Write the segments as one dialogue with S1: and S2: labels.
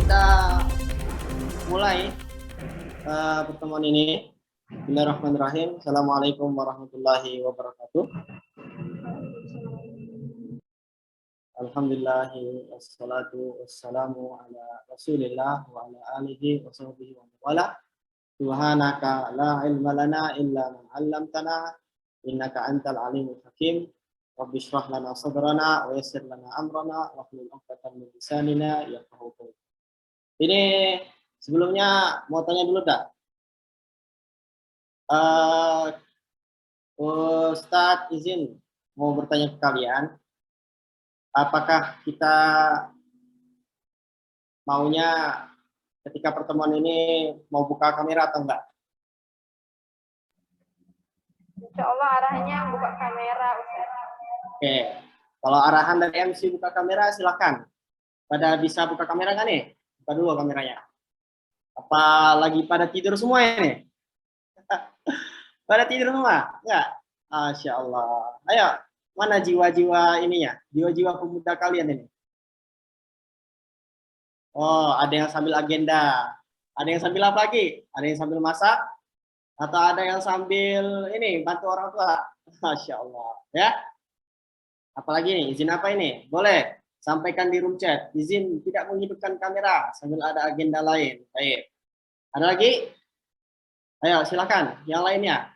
S1: kita mulai pertemuan ini. Bismillahirrahmanirrahim. Assalamualaikum warahmatullahi wabarakatuh. Alhamdulillahi wassalatu wassalamu ala rasulillah wa ala alihi wa sahbihi wa wala. Subhanaka la ilma lana illa ma 'allamtana innaka antal alimul hakim. Rabbi shrah lana sadrana wa yassir lana amrana wa hlul 'uqdatam min lisanina yafqahu qawli. Ini sebelumnya mau tanya dulu dah. Ustadz izin mau bertanya ke kalian, apakah kita maunya ketika pertemuan ini mau buka kamera atau enggak?
S2: Insya Allah arahnya buka kamera, Ustaz.
S1: Oke, kalau arahan dari MC buka kamera silakan. Pada bisa buka kamera kan nih? Buka dulu kameranya. Apa lagi pada tidur semua ini? Pada tidur semua? Enggak? Masya Allah. Ayo, mana jiwa-jiwa ininya? Jiwa-jiwa pemuda kalian ini? Oh, ada yang sambil agenda. Ada yang sambil apa lagi? Ada yang sambil masak? Atau ada yang sambil ini, bantu orang tua? Masya Allah. Ya? Apalagi nih? Izin apa ini? Boleh. Sampaikan di room chat. Izin tidak menghidupkan kamera sambil ada agenda lain. Baik. Ada lagi? Ayo, silakan. Yang lainnya.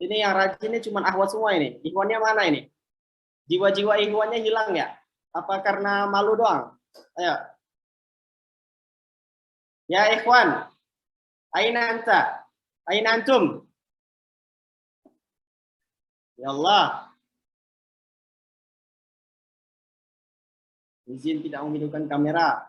S1: Ini yang rajin ini cuma akhwat semua ini. Ikhwannya mana ini? Jiwa-jiwa ikhwannya hilang ya? Apa karena malu doang? Ayo. Ya ikhwan. Aina anta? Aina antum? Ya Allah. Izin tidak menghidupkan kamera.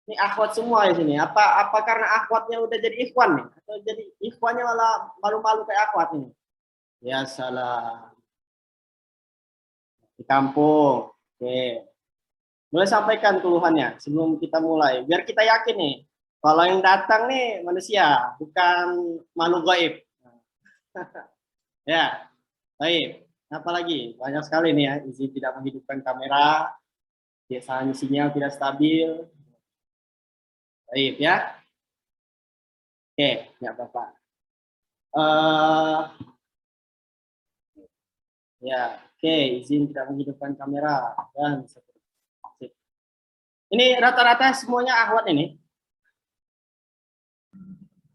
S1: Ini akhwat semua di sini. Apa karena akhwatnya udah jadi ikhwan nih? Atau jadi ikhwannya malah malu-malu kayak akhwat ini? Ya salah. Di kampung. Oke. Boleh sampaikan keluhannya sebelum kita mulai. Biar kita yakin nih. Kalau yang datang nih manusia, bukan makhluk gaib. Ya, baik. Apalagi banyak sekali nih ya. Izin tidak menghidupkan kamera. Biasanya sinyal tidak stabil. Baik ya. Oke, ya Bapak. Ya, oke, izin tidak menghidupkan kamera dan ini rata-rata semuanya akhwat ini.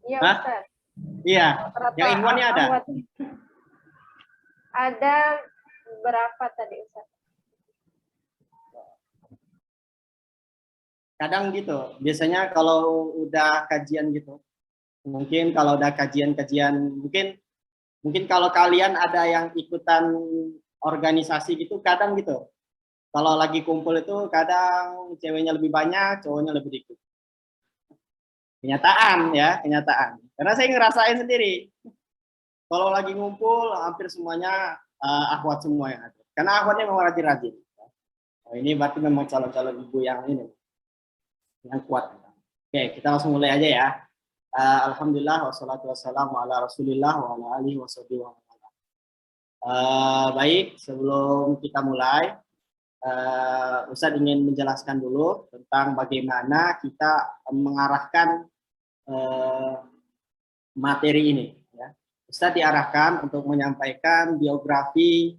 S2: Iya,
S1: Hah?
S2: Ustaz.
S1: Iya.
S2: Rata-rata
S1: Yang ikhwannya ada?
S2: akhwat. Ada berapa tadi, Ustaz?
S1: Kadang gitu. Biasanya kalau udah kajian gitu, mungkin kalau udah kajian-kajian, mungkin kalau kalian ada yang ikutan organisasi gitu, kadang gitu. Kalau lagi kumpul itu kadang ceweknya lebih banyak, cowoknya lebih dikit. Kenyataan ya, kenyataan. Karena saya ngerasain sendiri. Kalau lagi ngumpul hampir semuanya akhwat semua yang ada. Karena akhwatnya memang rajin-rajin. Oh, ini berarti memang calon-calon ibu yang ini, yang kuat. Oke, kita langsung mulai aja ya. Alhamdulillah wassalatu wassalamu ala Rasulillah wa ala alihi washabihi wa baik, sebelum kita mulai, Ustadz ingin menjelaskan dulu tentang bagaimana kita mengarahkan materi ini. Ya. Ustadz diarahkan untuk menyampaikan biografi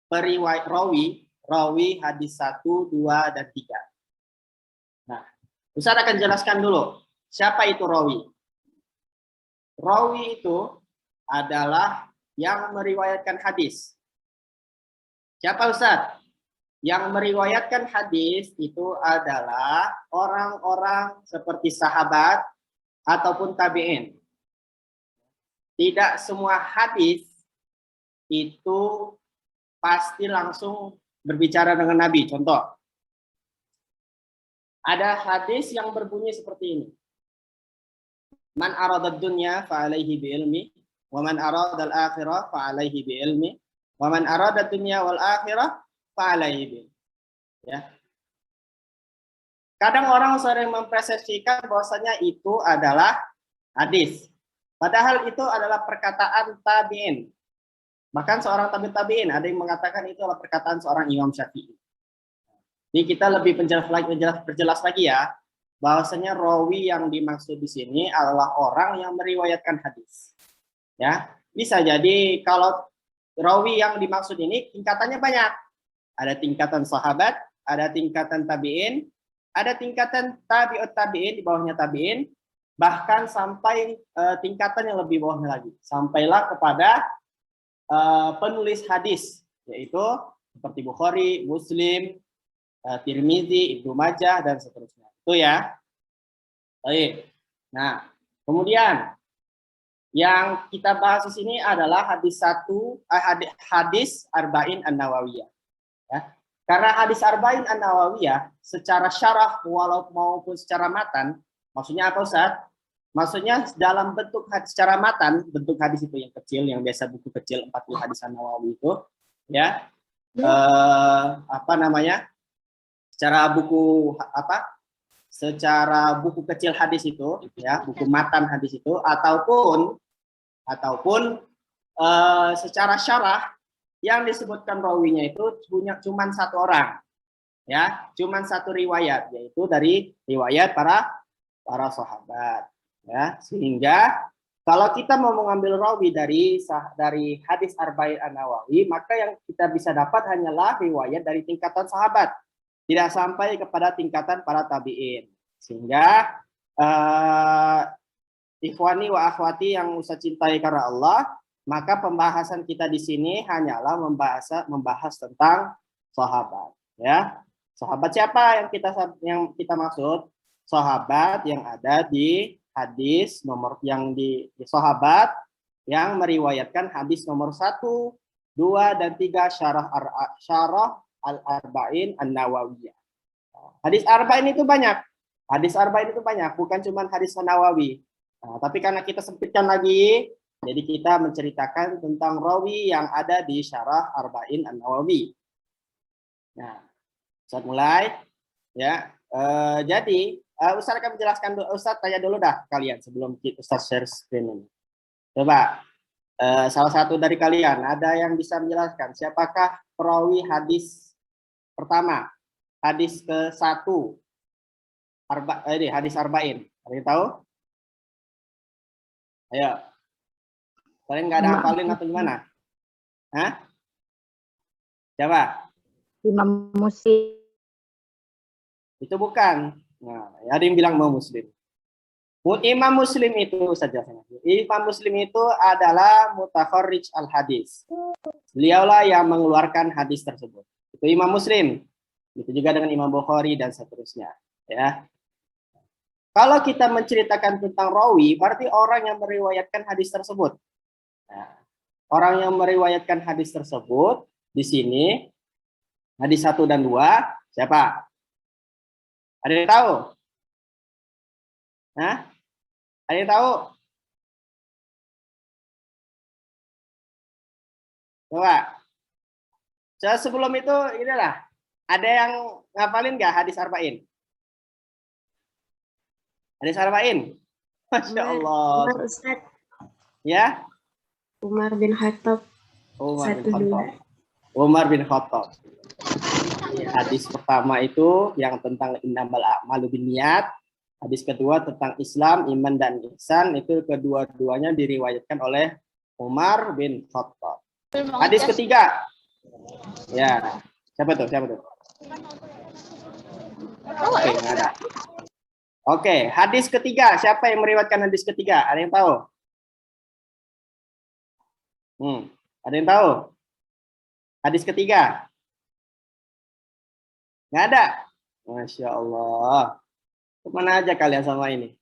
S1: periwayat rawi hadis 1, 2, dan 3. Nah, Ustadz akan jelaskan dulu siapa itu rawi. Rawi itu adalah yang meriwayatkan hadis. Siapa Ustadz? Yang meriwayatkan hadis itu adalah orang-orang seperti sahabat ataupun tabi'in. Tidak semua hadis itu pasti langsung berbicara dengan Nabi. Contoh, ada hadis yang berbunyi seperti ini. Man aradad dunya fa alaihi bi ilmi wa man aradal akhirah fa alaihi bi ilmi wa man aradad dunya wal akhirah fa alaihi bi. Ya. Kadang orang sering mempersepsikan bahwasanya itu adalah hadis. Padahal itu adalah perkataan tabi'in. Bahkan seorang tabi'in, ada yang mengatakan itu adalah perkataan seorang Imam Syafi'i. Jadi kita lebih perjelas lagi ya, bahwasanya rawi yang dimaksud di sini adalah orang yang meriwayatkan hadis. Ya, bisa jadi kalau rawi yang dimaksud ini tingkatannya banyak. Ada tingkatan sahabat, ada tingkatan tabi'in, ada tingkatan tabi'ut tabi'in, di bawahnya tabi'in, bahkan sampai tingkatan yang lebih bawahnya lagi. Sampailah kepada penulis hadis, yaitu seperti Bukhari, Muslim, Tirmizi, Ibnu Majah, dan seterusnya. Itu ya. Baik. Nah, kemudian yang kita bahas di sini adalah hadis Arba'in An-Nawawiyah. Ya. Karena hadis Arba'in An-Nawawiyah secara syarah maupun secara matan, maksudnya apa Ustaz? Maksudnya dalam bentuk hadis secara matan, bentuk hadis itu yang kecil, yang biasa buku kecil 40 hadis An-Nawawi itu, ya. Apa namanya? Secara buku secara buku kecil hadis itu, ya, buku matan hadis itu, ataupun secara syarah yang disebutkan rawinya itu cuma satu orang, ya, cuma satu riwayat, yaitu dari riwayat para sahabat, ya. Sehingga kalau kita mau mengambil rawi dari hadis Arba'in An-Nawawi, maka yang kita bisa dapat hanyalah riwayat dari tingkatan sahabat, tidak sampai kepada tingkatan para tabi'in. Sehingga ikhwani wa akhwati yang Ustaz cintai karena Allah, maka pembahasan kita di sini hanyalah membahas tentang sahabat, ya. Sahabat siapa yang kita maksud? Sahabat yang ada di hadis nomor yang di sahabat yang meriwayatkan hadis nomor 1, 2, dan 3 syarah Al-Arba'in An-Nawawiyah. Hadis Arba'in itu banyak. Hadis Arba'in itu banyak, bukan cuma hadis Nawawi. Nah, tapi karena kita sempitkan lagi, jadi kita menceritakan tentang rawi yang ada di syarah Arba'in An-Nawawi. Nah, Ustaz mulai, ya. Jadi Ustaz akan menjelaskan dulu. Ustaz tanya dulu dah kalian sebelum Ustaz share screen ini. Coba salah satu dari kalian ada yang bisa menjelaskan siapakah perawi hadis pertama, hadis ke-1 hadis Arba'in. Ada yang tahu? Ayo. Kalian nggak ada hafalin atau gimana? Hah? Coba.
S2: Imam Muslim.
S1: Itu bukan. Nah, ada yang bilang mau Muslim. Imam Muslim itu saja. Imam Muslim itu adalah mutakharrij al-hadis. Beliaulah yang mengeluarkan hadis tersebut. Itu Imam Muslim. Itu juga dengan Imam Bukhari dan seterusnya. Ya. Kalau kita menceritakan tentang rawi, berarti orang yang meriwayatkan hadis tersebut. Nah, orang yang meriwayatkan hadis tersebut di sini hadis 1 dan 2 siapa? Ada yang tahu? Hah? Ada yang tahu? Coba. Sebelum itu inilah. Ada yang ngapalin nggak hadis Arba'in? Hadis Arba'in? Masya Allah.
S3: Umar, Ustaz.
S1: Ya?
S3: Umar bin Khattab.
S1: Umar bin Khattab. Hadis pertama itu yang tentang innamal a'malu binniyat. Hadis kedua tentang Islam, iman dan ihsan, itu kedua-duanya diriwayatkan oleh Umar bin Khattab. Hadis ketiga. Ya. Siapa tuh? Oke, nggak ada. Oke, hadis ketiga. Siapa yang meriwayatkan hadis ketiga? Ada yang tahu? Ada yang tahu? Hadis ketiga? Nggak ada? Masya Allah. Kemana aja kalian sama ini?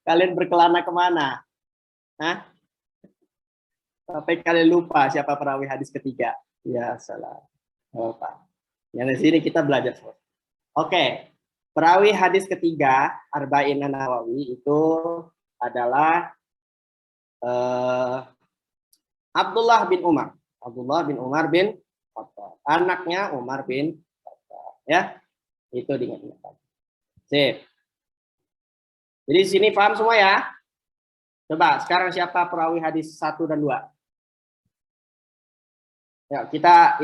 S1: Kalian berkelana kemana? Hah? Sampai kalian lupa siapa perawi hadis ketiga. Ya salah. Yang di sini kita belajar. Oke. Perawi hadis ketiga, Arba'in An-Nawawi, itu adalah Abdullah bin Umar. Abdullah bin Umar bin Khattab. Anaknya Umar bin Khattab. Ya, itu diingat-ingat. Sip. Jadi di sini paham semua ya? Coba sekarang siapa perawi hadis 1 dan 2? Ya, kita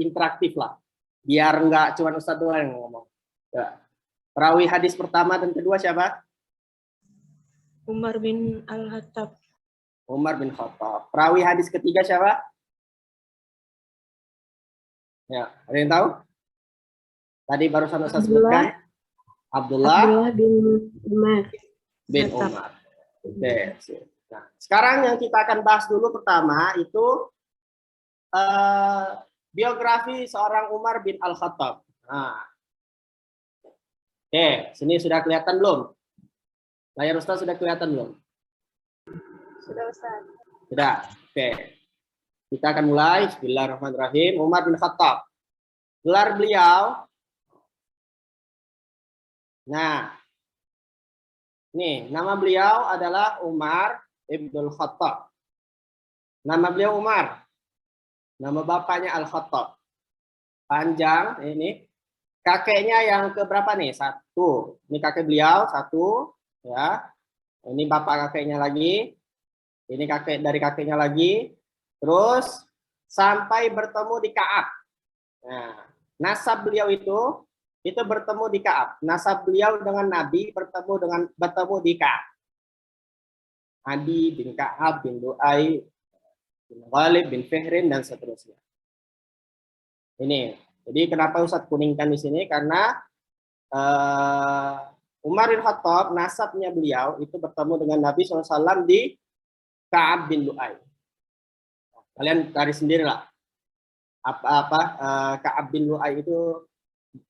S1: interaktif lah. Biar nggak cuma Ustadz doang yang ngomong. Ya. Perawi hadis pertama dan kedua siapa?
S3: Umar bin Al-Khattab.
S1: Umar bin Khattab. Perawi hadis ketiga siapa? Ya, ada yang tahu? Tadi barusan Ustadz sebutkan. Abdullah
S3: bin Umar.
S1: bin
S3: Khattab.
S1: Umar. Oke. Nah, sekarang yang kita akan bahas dulu pertama itu biografi seorang Umar bin Al-Khattab. Nah. Oke, sini sudah kelihatan belum? Layar Ustaz sudah kelihatan belum?
S2: Sudah Ustaz.
S1: Sudah. Oke. Kita akan mulai. Bismillahirrahmanirrahim. Umar bin Khattab. Gelar beliau. Nah. Nih, nama beliau adalah Umar ibn Khattab. Nama beliau Umar. Nama bapaknya Al-Khattab. Panjang ini. Kakeknya yang keberapa nih? Satu. Ini kakek beliau, satu. Ya. Ini bapak kakeknya lagi. Ini kakek dari kakeknya lagi. Terus sampai bertemu di Ka'ab. Nah, nasab beliau itu bertemu di Ka'ab. Nasab beliau dengan Nabi bertemu di Ka'ab. Adi bin Ka'ab bin Lu'ay bin Ghalib bin Fihrin dan seterusnya. Ini. Jadi kenapa Ustadz kuningkan di sini? Karena Umar bin Khattab, nasabnya beliau itu bertemu dengan Nabi SAW di Ka'ab bin Lu'ay. Kalian cari sendirilah. Ka'ab bin Lu'ay itu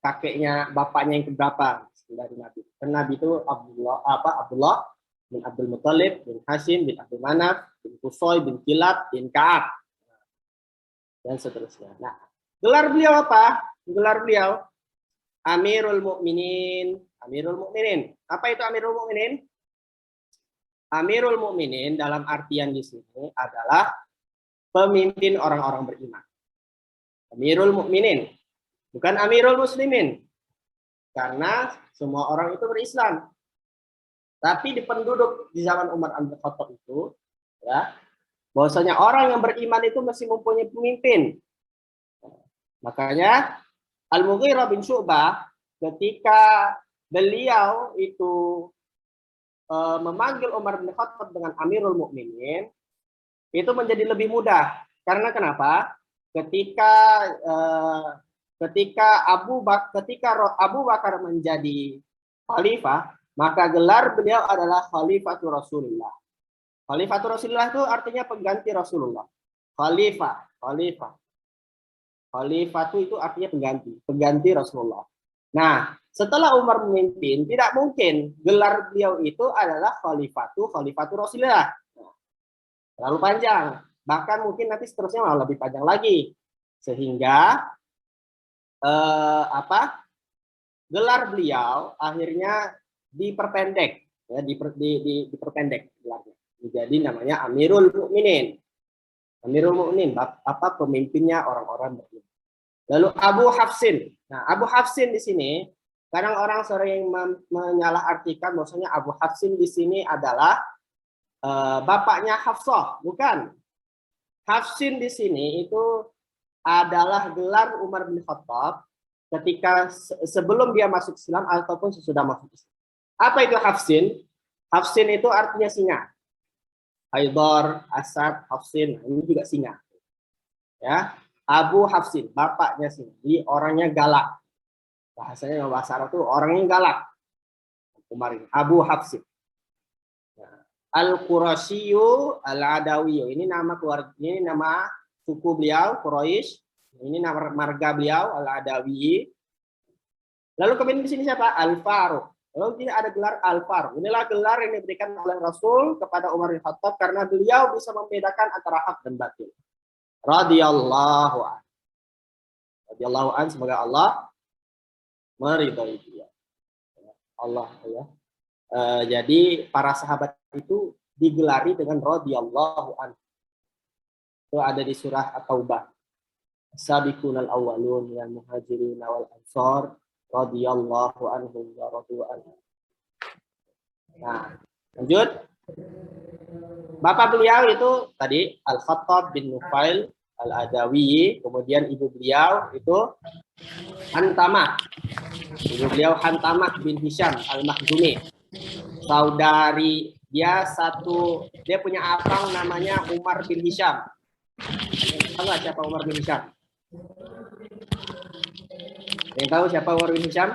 S1: kakeknya, bapaknya yang keberapa dari Nabi. Karena Nabi itu Abdullah bin Abdul Muttalib bin Hashim bin Abdul Manaf bin Qusay bin Kilab bin Ka'ab dan seterusnya. Nah, gelar beliau apa? Gelar beliau Amirul Mukminin. Amirul Mukminin. Apa itu Amirul Mukminin? Amirul Mukminin dalam artian di sini adalah pemimpin orang-orang beriman. Amirul Mukminin, bukan Amirul Muslimin. Karena semua orang itu berislam. Tapi di penduduk di zaman Umar bin Khattab itu, ya, bahwasanya orang yang beriman itu masih mempunyai pemimpin. Makanya Al-Mughirah bin Syu'bah ketika beliau itu memanggil Umar bin Khattab dengan Amirul Mukminin itu menjadi lebih mudah. Karena kenapa? Ketika Abu Bakar menjadi khalifah, maka gelar beliau adalah Khalifatul Rasulullah. Khalifatul Rasulullah itu artinya pengganti Rasulullah. Khalifah itu artinya pengganti Rasulullah. Nah, setelah Umar memimpin, tidak mungkin gelar beliau itu adalah Khalifatul Rasulullah. Terlalu panjang. Bahkan mungkin nanti seterusnya malah lebih panjang lagi. Sehingga gelar beliau akhirnya diperpendek, ya, diperpendek gelarnya. Jadi namanya Amirul Mukminin. Amirul Mukminin, pemimpinnya orang-orang beriman. Lalu Abu Hafsin. Nah, Abu Hafsin di sini kadang orang sering menyalahartikan bahwasanya Abu Hafsin di sini adalah bapaknya Hafsah, bukan. Hafsin di sini itu adalah gelar Umar bin Khattab ketika sebelum dia masuk Islam ataupun sesudah masuk Islam. Apa itu Hafsin? Hafsin itu artinya singa. Haidar, Asad, Hafsin, ini juga singa. Ya, Abu Hafsin, bapaknya singa. Jadi orangnya galak. Bahasanya bahasa Arab itu orangnya galak. Kemarin Abu Hafsin. Al-Qurasyiyu Al-Adawiyu. Ini nama keluarga, ini nama suku beliau, Quraisy. Ini nama marga beliau, Al-Adawi. Lalu kemudian di sini siapa? Al-Faruq. Lalu tidak ada gelar Al-Faruq. Inilah gelar yang diberikan oleh Rasul kepada Umar bin Khattab karena beliau bisa membedakan antara hak dan batil. Radhiyallahu anhu. Radhiyallahu anhu, semoga Allah meridhai dia. Allah, ya. Jadi para sahabat itu digelari dengan radhiyallahu anhu. Itu ada di surah At-Taubah. Sabiqunal awwalun minal muhajirin wal ansar radhiyallahu anhum wa radu anhu. Nah, lanjut. Bapak beliau itu tadi Al-Khattab bin Nufail Al-Adawi, kemudian ibu beliau itu Hantamah. Ibu beliau Hantamah bin Hisham Al-Makhzumi. Saudari dia punya abang namanya Umar bin Hisham. Tahu nggak siapa Umar bin Hisham? Yang tahu siapa Umar bin Hisham?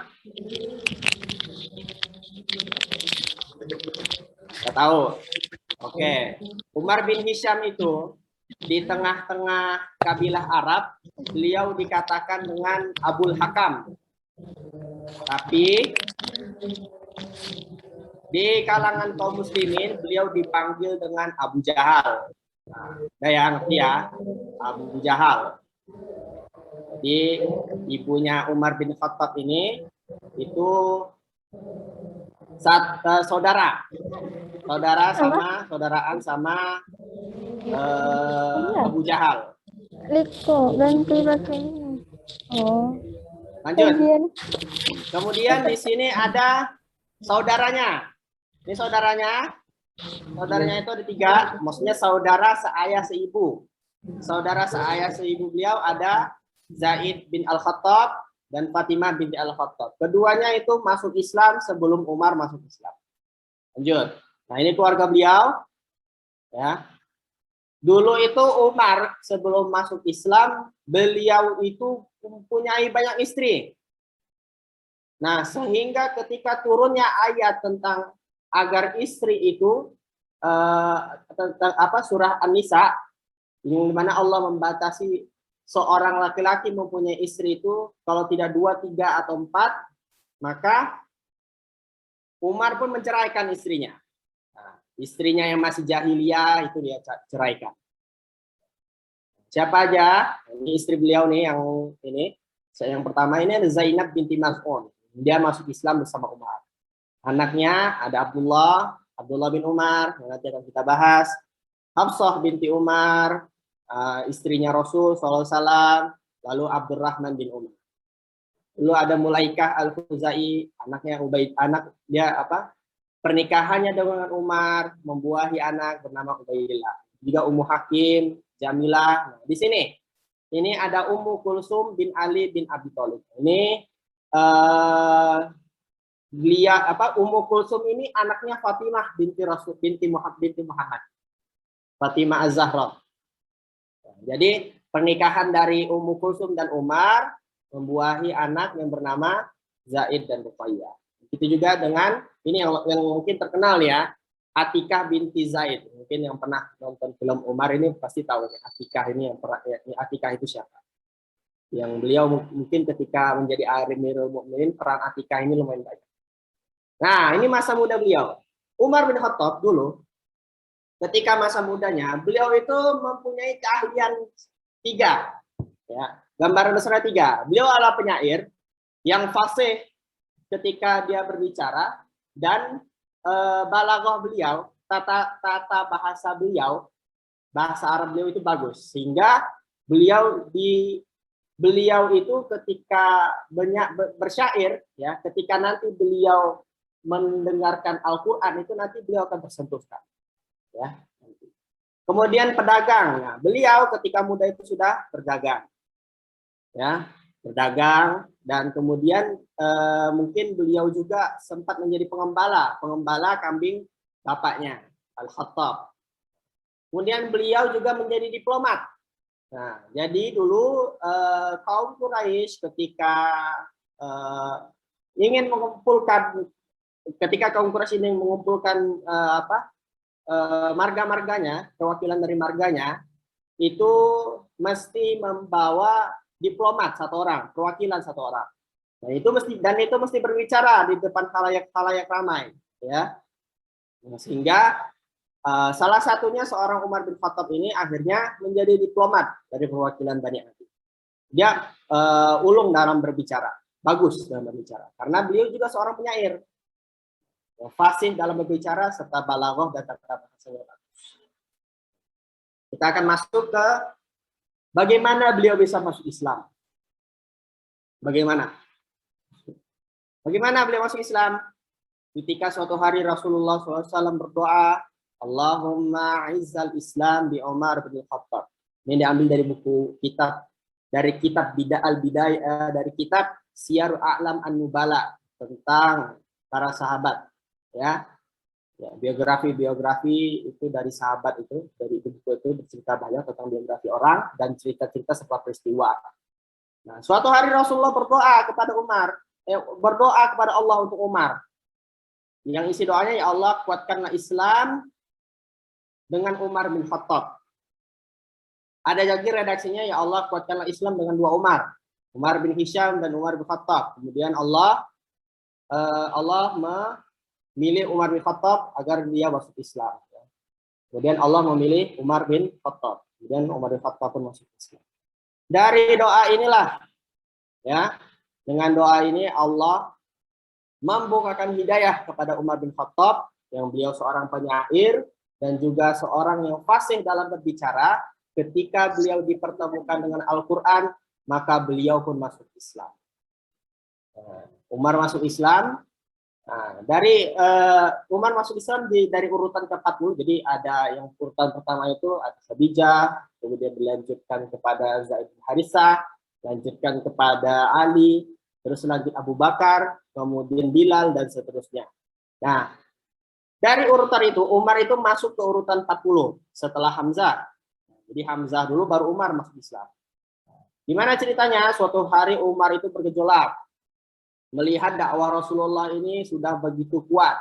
S1: Nggak tahu. Oke. Umar bin Hisham itu di tengah-tengah kabilah Arab, beliau dikatakan dengan Abul Hakam. Tapi di kalangan kaum muslimin, beliau dipanggil dengan Abu Jahal. Nah, yang ya, Abu Jahal. Jadi ibunya Umar bin Khattab ini itu saudaraan sama Abu Jahal.
S2: Liko, ganti pakai ini. Oh.
S1: Lanjut. Kemudian di sini ada saudaranya. Ini saudaranya. Saudaranya itu ada 3. Maksudnya saudara seayah seibu. Saudara seayah seibu beliau ada Zaid bin Al-Khattab dan Fatimah binti Al-Khattab. Keduanya itu masuk Islam sebelum Umar masuk Islam. Lanjut. Nah, ini keluarga beliau. Ya. Dulu itu Umar sebelum masuk Islam, beliau itu mempunyai banyak istri. Nah, sehingga ketika turunnya ayat tentang agar istri itu tentang surah An-Nisa, yang mana Allah membatasi seorang laki-laki mempunyai istri itu kalau tidak 2, 3 atau 4, maka Umar pun menceraikan istrinya. Nah, istrinya yang masih jahiliyah itu dia ceraikan. Siapa aja? Ini istri beliau nih yang pertama ini ada Zainab binti Maz'un. Dia masuk Islam bersama Umar. Anaknya ada Abdullah bin Umar, yang nanti akan kita bahas. Hafsah binti Umar, istrinya Rasul SAW, lalu Abdurrahman bin Umar. Lalu ada Mulaikah Al-Khuzai, anaknya pernikahannya dengan Umar membuahi anak bernama Ubaidillah. Juga Ummu Hakim, Jamilah. Nah, di sini ini ada Ummu Kulsum bin Ali bin Abi Thalib. Ini Ummu Kulsum ini anaknya Fatimah binti Rasul binti Muhammad. Fatimah Az-Zahra. Jadi pernikahan dari Ummu Kulsum dan Umar membuahi anak yang bernama Zaid dan Ruqayyah. Begitu juga dengan ini yang mungkin terkenal ya, Atikah binti Zaid. Mungkin yang pernah nonton film Umar ini pasti tahu ya, Atikah itu siapa. Yang beliau mungkin ketika menjadi Amirul Mukminin, peran Atikah ini lumayan banyak. Nah, ini masa muda beliau. Umar bin Khattab dulu ketika masa mudanya, beliau itu mempunyai keahlian 3. Ya, gambaran besarnya 3. Beliau adalah penyair yang fasih ketika dia berbicara, dan balaghah beliau, tata bahasa beliau, bahasa Arab beliau itu bagus, sehingga beliau itu ketika banyak bersyair, ya, ketika nanti beliau mendengarkan Al-Quran itu nanti beliau akan tersentuhkan. Ya. Kemudian pedagang, nah, beliau ketika muda itu sudah berdagang, ya, berdagang, dan kemudian mungkin beliau juga sempat menjadi pengembala kambing bapaknya Al-Khattab. Kemudian beliau juga menjadi diplomat. Nah, jadi dulu kaum Quraisy ketika ingin mengumpulkan, ketika kaum Quraisy ingin mengumpulkan marga-marganya, perwakilan dari marganya, itu mesti membawa diplomat 1 orang, perwakilan 1 orang. Nah, itu mesti berbicara di depan khalayak ramai, ya. Nah, sehingga salah satunya seorang Umar bin Khattab ini akhirnya menjadi diplomat dari perwakilan Bani Adi. Dia ulung dalam berbicara, bagus dalam berbicara, karena beliau juga seorang penyair, fasih dalam berbicara serta balaghah dan tata bahasanya bagus. Kita akan masuk ke bagaimana beliau bisa masuk Islam. Bagaimana beliau masuk Islam? Ketika suatu hari Rasulullah SAW berdoa, Allahumma izzal Islam bi Umar bin Khattab. Ini diambil dari buku dari kitab Bidayah, dari kitab Syiar A'lam An-Nubala tentang para sahabat, ya. Ya, biografi itu dari sahabat itu, dari buku itu bercerita banyak tentang biografi orang dan cerita-cerita setelah peristiwa. Nah, suatu hari Rasulullah berdoa kepada Allah untuk Umar. Yang isi doanya, ya Allah, kuatkanlah Islam dengan Umar bin Khattab. Ada lagi redaksinya, ya Allah, kuatkanlah Islam dengan dua Umar. Umar bin Hisham dan Umar bin Khattab. Kemudian Allah memilih Umar bin Khattab agar dia masuk Islam. Kemudian Allah memilih Umar bin Khattab. Kemudian Umar bin Khattab pun masuk Islam. Dari doa inilah, ya, dengan doa ini Allah membukakan hidayah kepada Umar bin Khattab, yang beliau seorang penyair dan juga seorang yang fasih dalam berbicara. Ketika beliau dipertemukan dengan Al-Quran, maka beliau pun masuk Islam. Umar masuk Islam. Nah, dari Umar masuk Islam dari urutan ke-40. Jadi ada yang urutan pertama itu ada Khadijah, kemudian dilanjutkan kepada Zaid bin Harithah, lanjutkan kepada Ali, terus lanjut Abu Bakar, kemudian Bilal, dan seterusnya. Nah, dari urutan itu Umar itu masuk ke urutan 40 setelah Hamzah. Jadi Hamzah dulu baru Umar masuk Islam. Gimana ceritanya? Suatu hari Umar itu bergejolak, melihat dakwah Rasulullah ini sudah begitu kuat,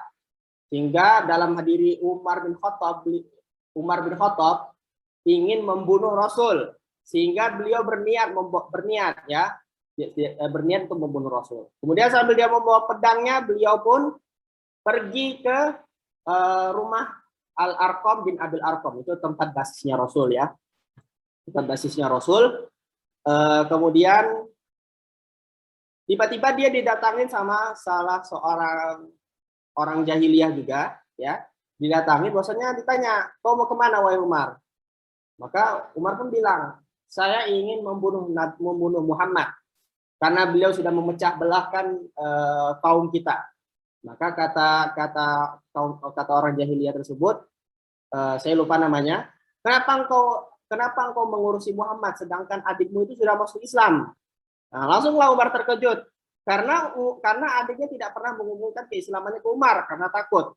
S1: sehingga dalam diri Umar bin Khattab ingin membunuh Rasul, sehingga beliau berniat untuk membunuh Rasul. Kemudian sambil dia membawa pedangnya, beliau pun pergi ke rumah Al-Arqam bin Abil Arqam. Itu tempat basisnya Rasul, ya. Tempat basisnya Rasul. Kemudian tiba-tiba dia didatangin sama salah seorang orang jahiliyah juga, ya. Didatangi, bahwasanya ditanya, kau mau kemana wahai Umar? Maka Umar pun bilang, saya ingin membunuh Muhammad karena beliau sudah memecah belahkan kaum kita. Maka kata orang jahiliyah tersebut, saya lupa namanya, kenapa engkau mengurusi Muhammad sedangkan adikmu itu sudah masuk Islam? Nah, langsunglah Umar terkejut karena adiknya tidak pernah mengumumkan keislamannya ke Umar karena takut.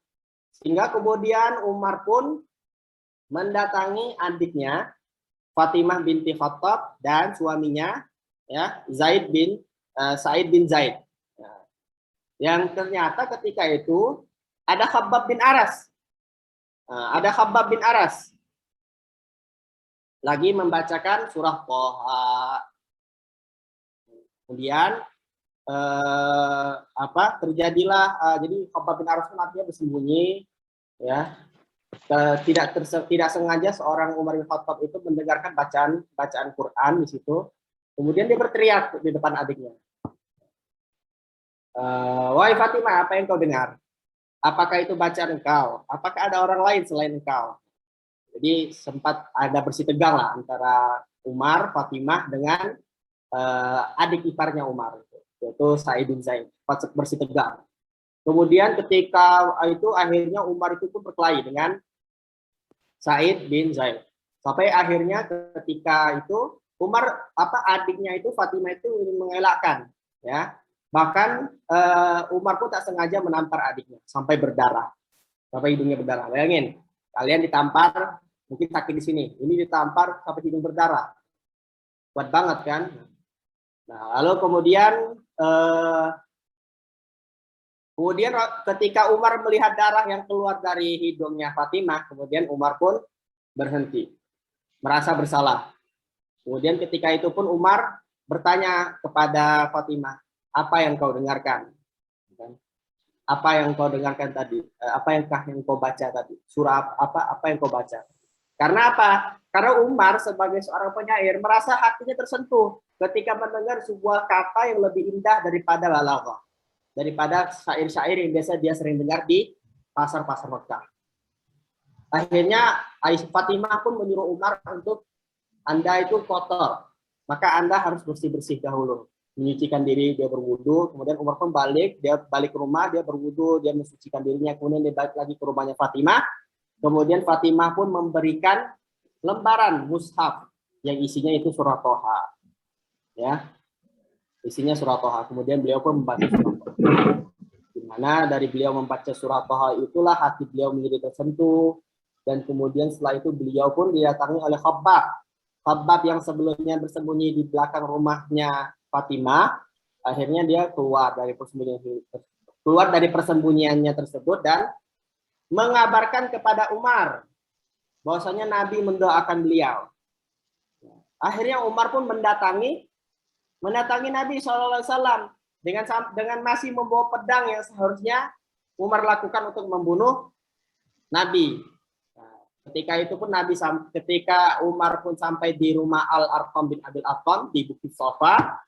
S1: Sehingga kemudian Umar pun mendatangi adiknya Fatimah binti Khattab dan suaminya, ya, Said bin Zaid. Yang ternyata ketika itu ada Khabbab bin Aras. Lagi membacakan surah Thaha. Kemudian terjadilah jadi Khabbab bin Aras pun artinya bersembunyi, ya. Tidak sengaja seorang Umar bin Khattab itu mendengarkan bacaan Quran di situ. Kemudian dia berteriak di depan adiknya. Wahai Fatimah, apa yang kau dengar? Apakah itu bacaan engkau? Apakah ada orang lain selain engkau? Jadi sempat ada bersih tegang lah antara Umar, Fatimah dengan adik iparnya Umar, yaitu Sa'id bin Zaid. Bersih tegang. Kemudian ketika itu akhirnya Umar itu pun berkelahi dengan Sa'id bin Zaid. Sampai akhirnya ketika itu adiknya itu Fatimah itu mengelakkan, ya. Bahkan Umar pun tak sengaja menampar adiknya sampai berdarah, sampai hidungnya berdarah. Bayangin, kalian ditampar, mungkin sakit di sini, ini ditampar sampai hidung berdarah, kuat banget kan? Nah, lalu kemudian ketika Umar melihat darah yang keluar dari hidungnya Fatimah, kemudian Umar pun berhenti, merasa bersalah. Kemudian ketika itu pun Umar bertanya kepada Fatimah, apa yang kau dengarkan? Apa yang kau dengarkan tadi? Apa yang kau baca tadi? Surah apa yang kau baca? Karena apa? Karena Umar sebagai seorang penyair merasa hatinya tersentuh ketika mendengar sebuah kata yang lebih indah daripada balaghah, daripada syair-syair yang biasa dia sering dengar di pasar-pasar Mekah. Akhirnya Fatimah pun menyuruh Umar untuk, Anda itu kotor, maka Anda harus bersih-bersih dahulu. Menyucikan diri, dia berwudu, kemudian Umar pun balik ke rumah, dia berwudu, dia mensucikan dirinya, kemudian dia balik lagi ke rumahnya Fatimah. Kemudian Fatimah pun memberikan lembaran mushaf yang isinya itu surat Toha. Ya, isinya surat Toha. Kemudian beliau pun membaca surat Toha. Di mana dari beliau membaca surat Toha itulah hati beliau menjadi tersentuh. Dan kemudian setelah itu beliau pun didatangi oleh Khabbab. Khabbab yang sebelumnya bersembunyi di belakang rumahnya Fatimah, akhirnya dia keluar dari persembunyiannya tersebut dan mengabarkan kepada Umar bahwasanya Nabi mendoakan beliau. Akhirnya Umar pun mendatangi Nabi SAW dengan masih membawa pedang yang seharusnya Umar lakukan untuk membunuh Nabi. Ketika itu pun ketika Umar pun sampai di rumah Al-Arqam bin Abil Arqam di Bukit Sofa,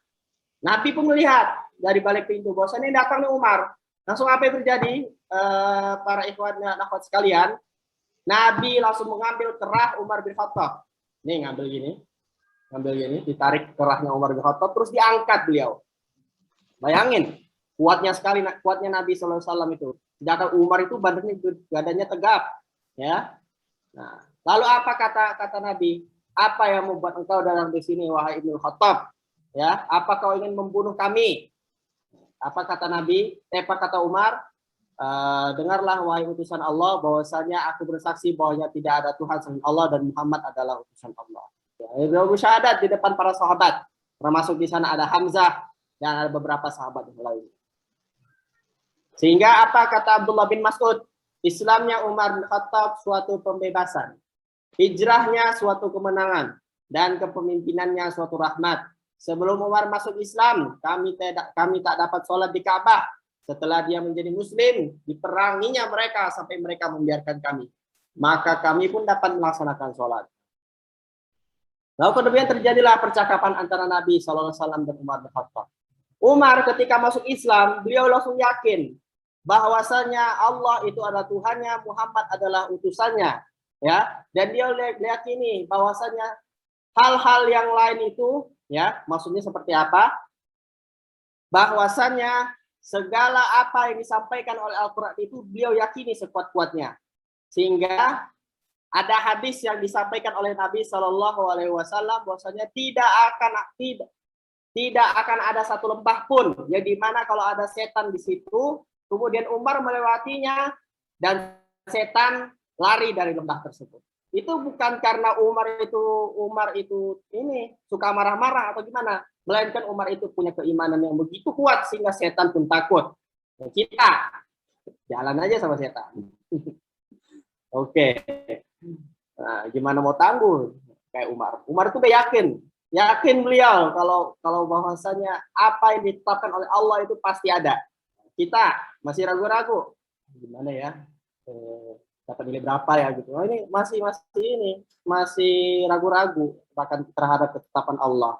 S1: Nabi pun melihat dari balik pintu bahwasanya datang nih Umar. Langsung apa yang terjadi, para ikhwan dan akhwat sekalian? Nabi langsung mengambil kerah Umar bin Khattab. Nih ngambil gini, ditarik kerahnya Umar bin Khattab, terus diangkat beliau. Bayangin, kuatnya Nabi SAW itu. Sedangkan Umar itu badannya tegap, ya. Nah, lalu apa kata Nabi? Apa yang membuat engkau datang di sini, wahai Ibnu Khattab? Ya, apa kau ingin membunuh kami? Apa kata Nabi? Apa kata Umar? Dengarlah wahai utusan Allah, bahwasanya aku bersaksi bahwasanya tidak ada Tuhan selain Allah dan Muhammad adalah utusan Allah. Ya, beliau bersyahadat di depan para sahabat, termasuk di sana ada Hamzah dan ada beberapa sahabat yang lain. Sehingga apa kata Abdullah bin Mas'ud? Islamnya Umar bin Khattab suatu pembebasan, hijrahnya suatu kemenangan, dan kepemimpinannya suatu rahmat. Sebelum Umar masuk Islam, kami tak dapat sholat di Ka'bah. Setelah dia menjadi Muslim, diperanginya mereka sampai mereka membiarkan kami. Maka kami pun dapat melaksanakan sholat. Lalu kemudian terjadilah percakapan antara Nabi SAW dan Umar bin Khattab. Umar ketika masuk Islam, beliau langsung yakin bahwasanya Allah itu adalah Tuhannya, Muhammad adalah utusannya, ya. Dan dia meyakini bahwasanya hal-hal yang lain itu, ya, maksudnya seperti apa? Bahwasanya segala apa yang disampaikan oleh Al-Qur'an itu beliau yakini sekuat-kuatnya. Sehingga ada hadis yang disampaikan oleh Nabi Shallallahu Alaihi Wasallam bahwasanya tidak akan ada satu lembah pun yang dimana kalau ada setan di situ, kemudian Umar melewatinya dan setan lari dari lembah tersebut. Itu bukan karena Umar itu ini suka marah-marah atau gimana, melainkan Umar itu punya keimanan yang begitu kuat sehingga setan pun takut. Nah, kita jalan aja sama setan. Oke. Nah, gimana mau tangguh kayak Umar? Umar itu yakin beliau kalau bahwasanya apa yang ditetapkan oleh Allah itu pasti ada. Kita masih ragu-ragu, gimana ya? Dapat nilai berapa ya gitu? Oh, ini masih ragu-ragu bahkan terhadap ketetapan Allah.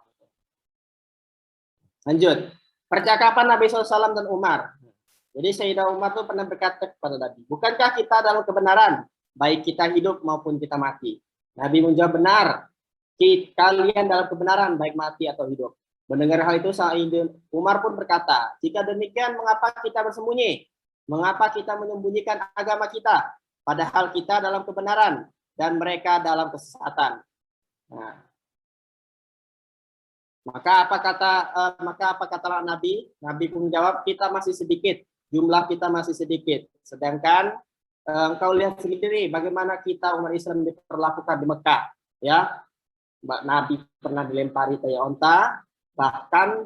S1: Lanjut, percakapan Nabi SAW dan Umar. Jadi Sayyidah Umar itu pernah berkata kepada Nabi, bukankah kita dalam kebenaran, baik kita hidup maupun kita mati? Nabi menjawab, benar. Kalian dalam kebenaran, baik mati atau hidup. Mendengar hal itu, Sayyidah Umar pun berkata, jika demikian, mengapa kita bersembunyi? Mengapa kita menyembunyikan agama kita? Padahal kita dalam kebenaran dan mereka dalam kesesatan. Nah, maka apa kata Nabi? Nabi pun menjawab, kita masih sedikit, jumlah kita masih sedikit. Sedangkan engkau lihat sendiri bagaimana kita umat Islam diperlakukan di Mekah, ya. Nabi pernah dilempari tai onta, bahkan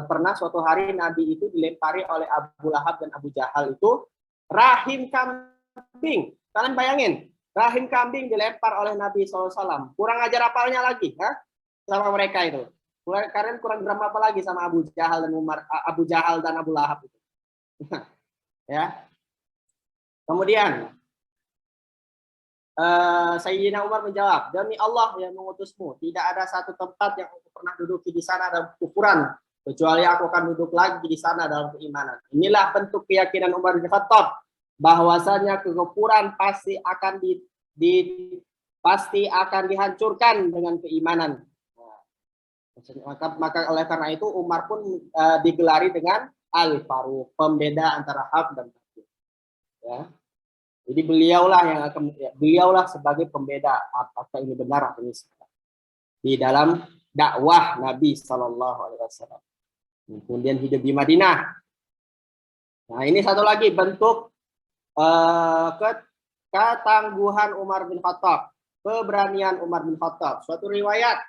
S1: pernah suatu hari Nabi itu dilempari oleh Abu Lahab dan Abu Jahal itu rahim kambing. Kalian bayangin, rahim kambing dilempar oleh Nabi SAW. Kurang ajar apalnya lagi, ha? Sama mereka itu. Kalian kurang geram apa lagi sama Abu Jahal dan Abu Lahab itu. Ya. Kemudian Sayyidina Umar menjawab, demi Allah yang mengutusmu, tidak ada satu tempat yang aku pernah duduki di sana dalam kekufuran, kecuali aku akan duduk lagi di sana dalam keimanan. Inilah bentuk keyakinan Umar bin Khattab, bahwasanya kekufuran pasti akan dihancurkan dengan keimanan. Maka oleh karena itu Umar pun digelari dengan Al-Faruq, pembeda antara hak dan batil. Ya. Jadi beliaulah sebagai pembeda apakah ini benar atau ini salah. di dalam dakwah Nabi Shallallahu Alaihi Wasallam. Kemudian hidup di Madinah. Nah, ini satu lagi bentuk ketangguhan Umar bin Khattab, keberanian Umar bin Khattab. Suatu riwayat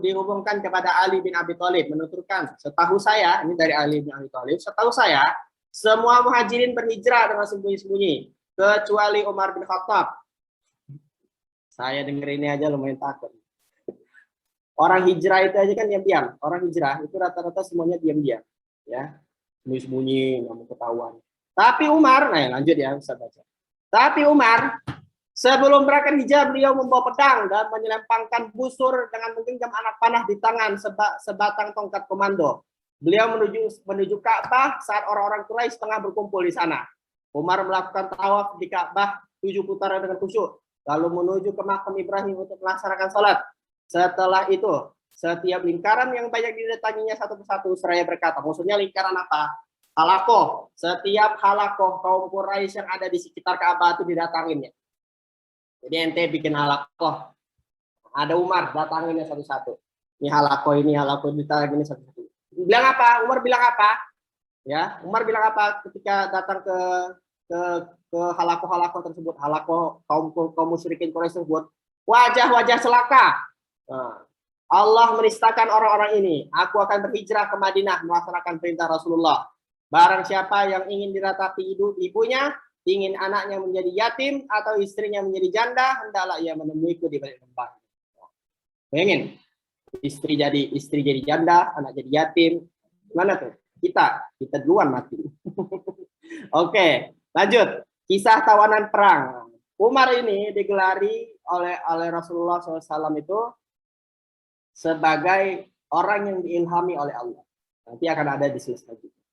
S1: dihubungkan kepada Ali bin Abi Thalib menuturkan, setahu saya, ini dari Ali bin Abi Thalib, setahu saya semua muhajirin berhijrah dengan sembunyi-sembunyi kecuali Umar bin Khattab. Saya denger ini aja lumayan takut. Orang hijrah itu aja kan diam-diam. Orang hijrah itu rata-rata semuanya diam-diam, ya, sembunyi-sembunyi, nggak mau ketahuan. Tapi Umar, nah lanjut ya, bisa baca. Tapi Umar sebelum berangkat hijrah, beliau membawa pedang dan menyelempangkan busur dengan menggenggam anak panah di tangan sebatang tongkat komando. Beliau menuju Ka'bah saat orang-orang Quraisy tengah berkumpul di sana. Umar melakukan tawaf di Ka'bah 7 putaran dengan khusyuk, lalu menuju ke makam Ibrahim untuk melaksanakan salat. Setelah itu, setiap lingkaran yang banyak didatanginya satu persatu, seraya berkata, maksudnya lingkaran apa? Halakoh. Setiap halakoh kaum Quraisy yang ada di sekitar Ka'bah itu didatanginnya. Jadi ente bikin halakoh, ada Umar datanginnya satu-satu. Ini halakoh, didatanginnya satu-satu. Bilang apa? Umar bilang apa? Ya, Umar bilang apa ketika datang ke halakoh tersebut, halakoh kaum musyrikin Quraisy tersebut? Wajah-wajah celaka. Nah, Allah menistakan orang-orang ini. Aku akan berhijrah ke Madinah melaksanakan perintah Rasulullah. Barang siapa yang ingin diratapi ibunya, ingin anaknya menjadi yatim atau istrinya menjadi janda, hendaklah ia menemuiku di balik lembah. Pengen istri jadi janda, anak jadi yatim. Mana tuh? Kita duluan mati. Oke, lanjut. Kisah tawanan perang. Umar ini digelari oleh Rasulullah SAW itu sebagai orang yang diilhami oleh Allah. Nanti akan ada di slide selanjutnya.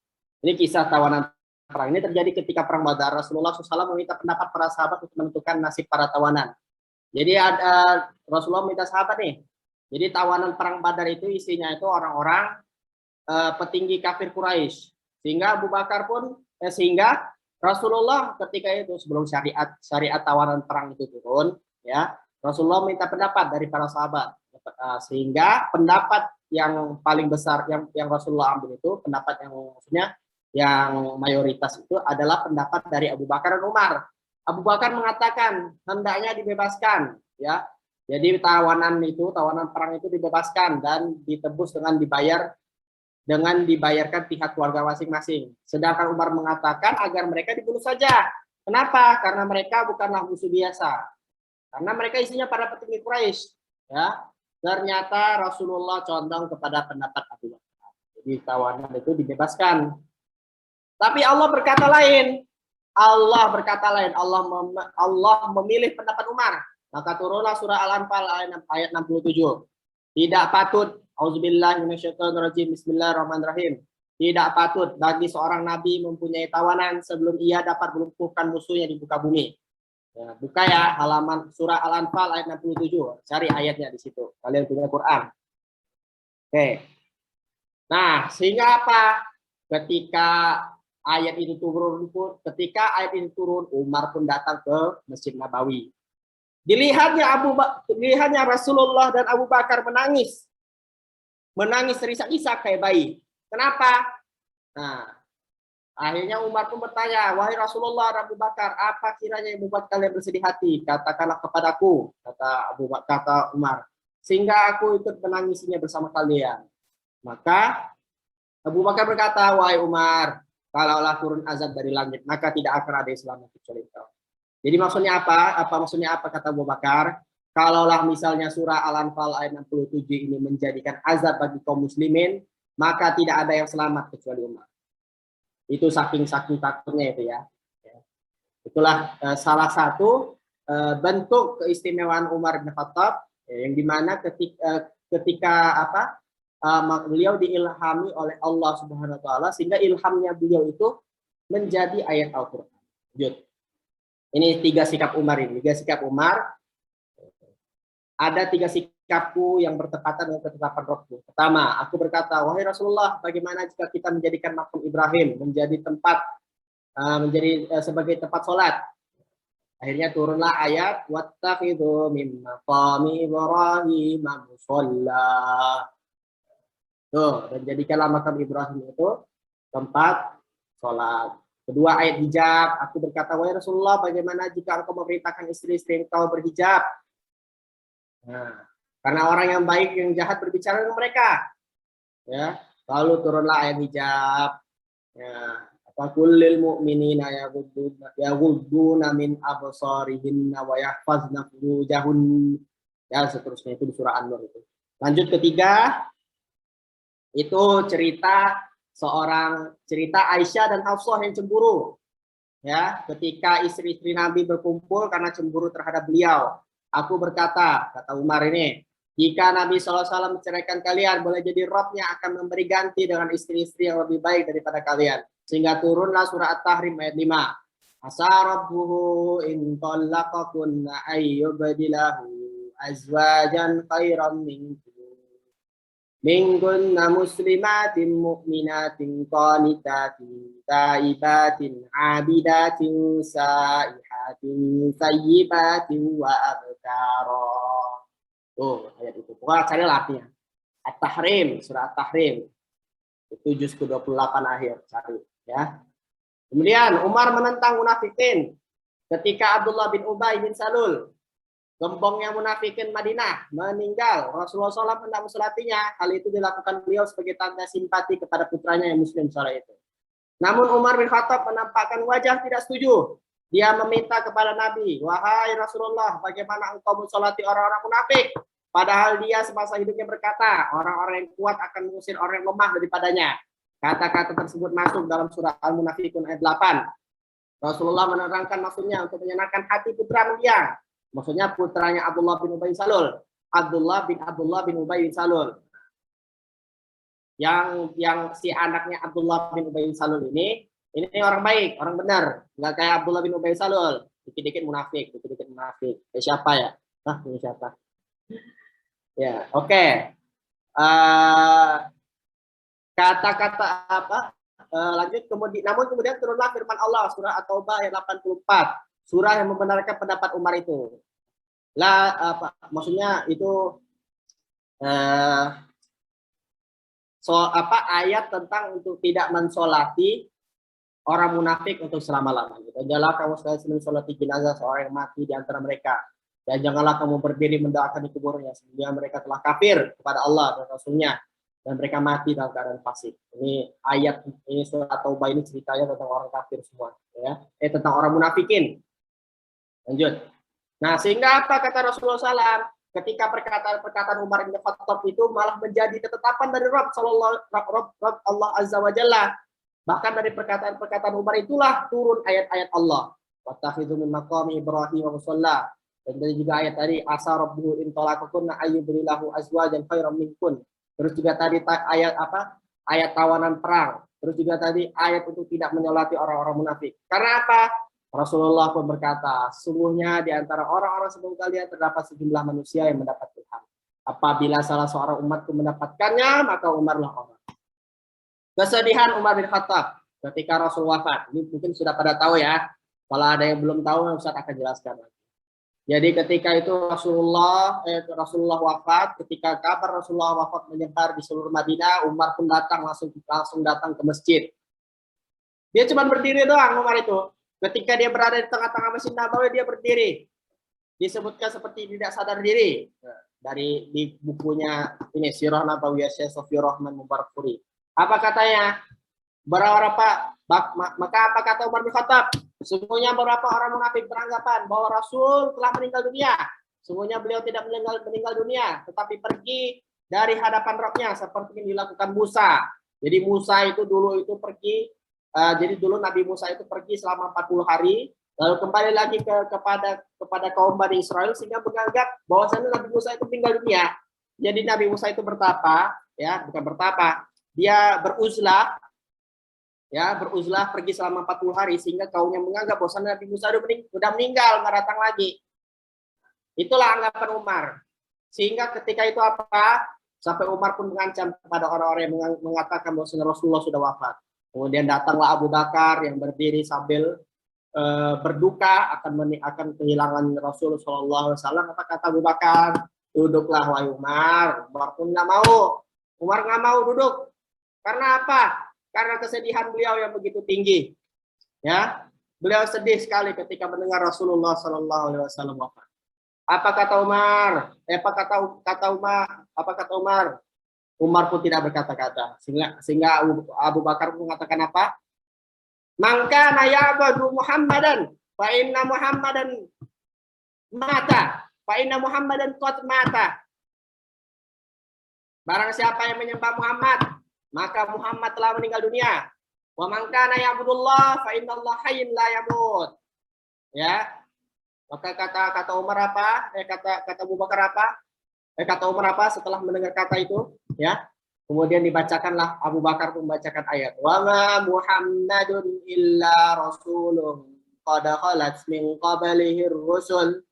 S1: Ini kisah tawanan perang. Ini terjadi ketika perang Badar. Rasulullah SAW meminta pendapat para sahabat untuk menentukan nasib para tawanan. Jadi Rasulullah minta sahabat nih. Jadi tawanan perang Badar itu isinya itu orang-orang petinggi kafir Quraisy. Sehingga Abu Bakar pun sehingga Rasulullah ketika itu sebelum syariat tawanan perang itu turun, ya, Rasulullah minta pendapat dari para sahabat. Sehingga pendapat yang paling besar yang Rasulullah ambil itu pendapat yang maksudnya yang mayoritas itu adalah pendapat dari Abu Bakar dan Umar. Abu Bakar mengatakan hendaknya dibebaskan, ya. Jadi tawanan perang itu dibebaskan dan ditebus dengan dibayarkan pihak keluarga masing-masing. Sedangkan Umar mengatakan agar mereka dibunuh saja. Kenapa? Karena mereka bukanlah musuh biasa. Karena mereka isinya para petinggi Quraisy, ya. Ternyata Rasulullah condong kepada pendapat Abu Bakar. Jadi tawanan itu dibebaskan. Tapi Allah berkata lain. Allah memilih pendapat Umar. Maka turunlah surah Al-Anfal ayat 67. Tidak patut, auzubillahi minasyaitonirrajim, bismillahirrahmanirrahim. Tidak patut bagi seorang nabi mempunyai tawanan sebelum ia dapat melumpuhkan musuhnya di muka bumi. Ya, buka ya halaman surah Al-Anfal ayat 67. Cari ayatnya di situ. Kalian punya Quran. Oke. Nah, sehingga apa? Ketika ayat ini turun, Umar pun datang ke Masjid Nabawi. Dilihatnya Rasulullah dan Abu Bakar menangis terisak-isak kayak bayi. Kenapa? Nah, akhirnya Umar pun bertanya, wahai Rasulullah dan Abu Bakar, apa kiranya yang membuat kalian bersedih hati? Katakanlah kepadaku, kata Umar, sehingga aku ikut menangisinya bersama kalian. Maka Abu Bakar berkata, wahai Umar, kalaulah turun azab dari langit, maka tidak akan ada yang selamat kecuali engkau. Jadi maksudnya apa? Maksudnya apa kata Abu Bakar? Kalaulah misalnya surah Al-Anfal ayat 67 ini menjadikan azab bagi kaum muslimin, maka tidak ada yang selamat kecuali Umar. Itu saking takutnya itu ya. Itulah salah satu bentuk keistimewaan Umar bin Khattab yang dimana ketika beliau diilhami oleh Allah Subhanahu wa taala sehingga ilhamnya beliau itu menjadi ayat Al-Qur'an. Ini 3 sikap Umar ini. 3 sikap Umar. Ada 3 sikapku yang bertepatan dengan ketetapan Rabbku. Pertama, aku berkata, wahai Rasulullah, bagaimana jika kita menjadikan makam Ibrahim menjadi sebagai tempat sholat? Akhirnya turunlah ayat wattakhidhu min maqami Ibrahim musalla. Tuh, dan jadikanlah makam Ibrahim itu tempat sholat. Kedua ayat hijab, aku berkata, wahai Rasulullah, bagaimana jika engkau memerintahkan istri-istri engkau berhijab? Nah, karena orang yang baik yang jahat berbicara dengan mereka. Ya, lalu turunlah ayat hijab. Ya, Fakullil mu'minina yaghudduna min absarihinna wa yahfazna furujahun. Ya, seterusnya itu di surah An-Nur itu. Lanjut ketiga, itu cerita Aisyah dan Hafsah yang cemburu. Ya, ketika istri-istri Nabi berkumpul karena cemburu terhadap beliau. Aku berkata, kata Umar ini, jika Nabi SAW menceraikan kalian, boleh jadi Robnya akan memberi ganti dengan istri-istri yang lebih baik daripada kalian. Sehingga turunlah surah At-Tahrim ayat 5. Asa rabbuhu in talaqakunna ayyubadilahu azwajan khairan minkunna muslimatin mu'minatin qanitatin taibatin abidatin saihatin sayyibatin wa abkara. Tuh, ayat itu. Pokoknya carilah artinya. At-Tahrim, surah At-Tahrim. Itu juz ke-28 akhir, cari ya. Kemudian Umar menentang munafikin ketika Abdullah bin Ubay bin Salul, gembongnya munafikin Madinah, meninggal. Rasulullah SAW hendak mensolatinya. Hal itu dilakukan beliau sebagai tanda simpati kepada putranya yang muslim sore itu. Namun Umar bin Khattab menampakkan wajah tidak setuju. Dia meminta kepada Nabi, wahai Rasulullah, bagaimana engkau mensolati orang-orang munafik? Padahal dia semasa hidupnya berkata, orang-orang yang kuat akan mengusir orang yang lemah daripadanya. Kata-kata tersebut masuk dalam surah Al-Munafikun ayat 8. Rasulullah menerangkan maksudnya untuk menyenangkan hati putra dia. Maksudnya putranya Abdullah bin Ubay bin Salul. Abdullah bin Ubay bin Salul. Yang si anaknya Abdullah bin Ubay bin Salul ini orang baik, orang benar. Enggak kayak Abdullah bin Ubay bin Salul. Dikit-dikit munafik. Siapa ya? Ini siapa? Ya, oke. Kata-kata apa? Lanjut namun kemudian turunlah firman Allah surah At-Taubah ayat 84. Surah yang membenarkan pendapat Umar itu. Maksudnya itu ayat tentang untuk tidak mensolati orang munafik untuk selama-lamanya. Janganlah kamu sekali mensolati jenazah seorang yang mati di antara mereka. Dan janganlah kamu berdiri mendoakan di kuburnya sehingga mereka telah kafir kepada Allah dan Rasulnya. Dan mereka mati dalam keadaan fasik. Ini ayat ini surah At-Taubah ini ceritanya tentang orang kafir semua, ya. Tentang orang munafikin. Lanjut. Nah, sehingga apa kata Rasulullah SAW? Ketika perkataan Umar bin Khattab itu malah menjadi ketetapan dari Rabb Allah Azza wa Jalla. Bahkan dari perkataan Umar itulah turun ayat-ayat Allah. Wattakhidhu min maqami Ibrahim musalla. Dan dari juga ayat tadi asa rabbuhu in talaqakunna ayyubdilahu azwajan khairan minkun. Terus juga tadi ayat ayat tawanan perang. Terus juga tadi ayat untuk tidak menyolati orang-orang munafik. Karena apa? Rasulullah pun berkata, sungguhnya di antara orang-orang sebelum kalian terdapat sejumlah manusia yang mendapat Tuhan. Apabila salah seorang umatku mendapatkannya, maka Umarlah orang. Kesedihan Umar bin Khattab ketika Rasul wafat. Ini mungkin sudah pada tahu ya. Kalau ada yang belum tahu, Ustaz akan jelaskan. Jadi ketika itu Rasulullah wafat, ketika kabar Rasulullah wafat menyebar di seluruh Madinah, Umar pun langsung datang ke masjid. Dia cuma berdiri doang Umar itu. Ketika dia berada di tengah-tengah Masjid Nabawi, dia berdiri. Disebutkan seperti tidak sadar diri. Dari di bukunya ini Sirah Nabawiyah Syekh Sofiyur Rahman Mubarakpuri. Apa katanya? Maka apa kata Umar bin Khattab? Sesungguhnya beberapa orang munafik beranggapan bahwa Rasul telah meninggal dunia. Sesungguhnya beliau tidak meninggal dunia, tetapi pergi dari hadapan Rabb-Nya seperti yang dilakukan Musa. Jadi Musa itu dulu itu pergi. Jadi dulu Nabi Musa itu pergi selama 40 hari, lalu kembali lagi kepada kaum Bani Israel sehingga menganggap bahwasanya Nabi Musa itu meninggal dunia. Jadi Nabi Musa itu bertapa, ya bukan bertapa, dia beruzlah pergi selama 40 hari sehingga kaumnya menganggap bahwasanya Nabi Musa sudah meninggal, nggak datang lagi. Itulah anggapan Umar. Sehingga ketika itu apa? Sampai Umar pun mengancam kepada orang-orang yang mengatakan bahwasanya Rasulullah sudah wafat. Kemudian datanglah Abu Bakar yang berdiri sambil berduka akan kehilangan Rasul Shallallahu Alaihi Wasallam. Apa kata Abu Bakar? Duduklah wahai Umar. Umar pun nggak mau. Umar nggak mau duduk. Karena apa? Karena kesedihan beliau yang begitu tinggi. Ya, beliau sedih sekali ketika mendengar Rasulullah Shallallahu Alaihi Wasallam wafat. Apa kata Umar? Apa kata Umar? Apa kata Umar? Umar pun tidak berkata-kata. Sehingga Abu Bakar mengatakan apa? Maka nayabadu Muhammadan, fa inna Muhammadan mata, fa inna Muhammadan qad mata. Barang siapa yang menyembah Muhammad, maka Muhammad telah meninggal dunia. Wa man kana ya'budullah fa innallaha hayyun la yamut. Ya. Maka kata Umar apa? Kata Abu Bakar apa? Kata Umar apa setelah mendengar kata itu? Ya. Kemudian dibacakanlah, Abu Bakar membacakan ayat. Wa ma Muhammadun illa rasulun qad khalat min qablihi rusul.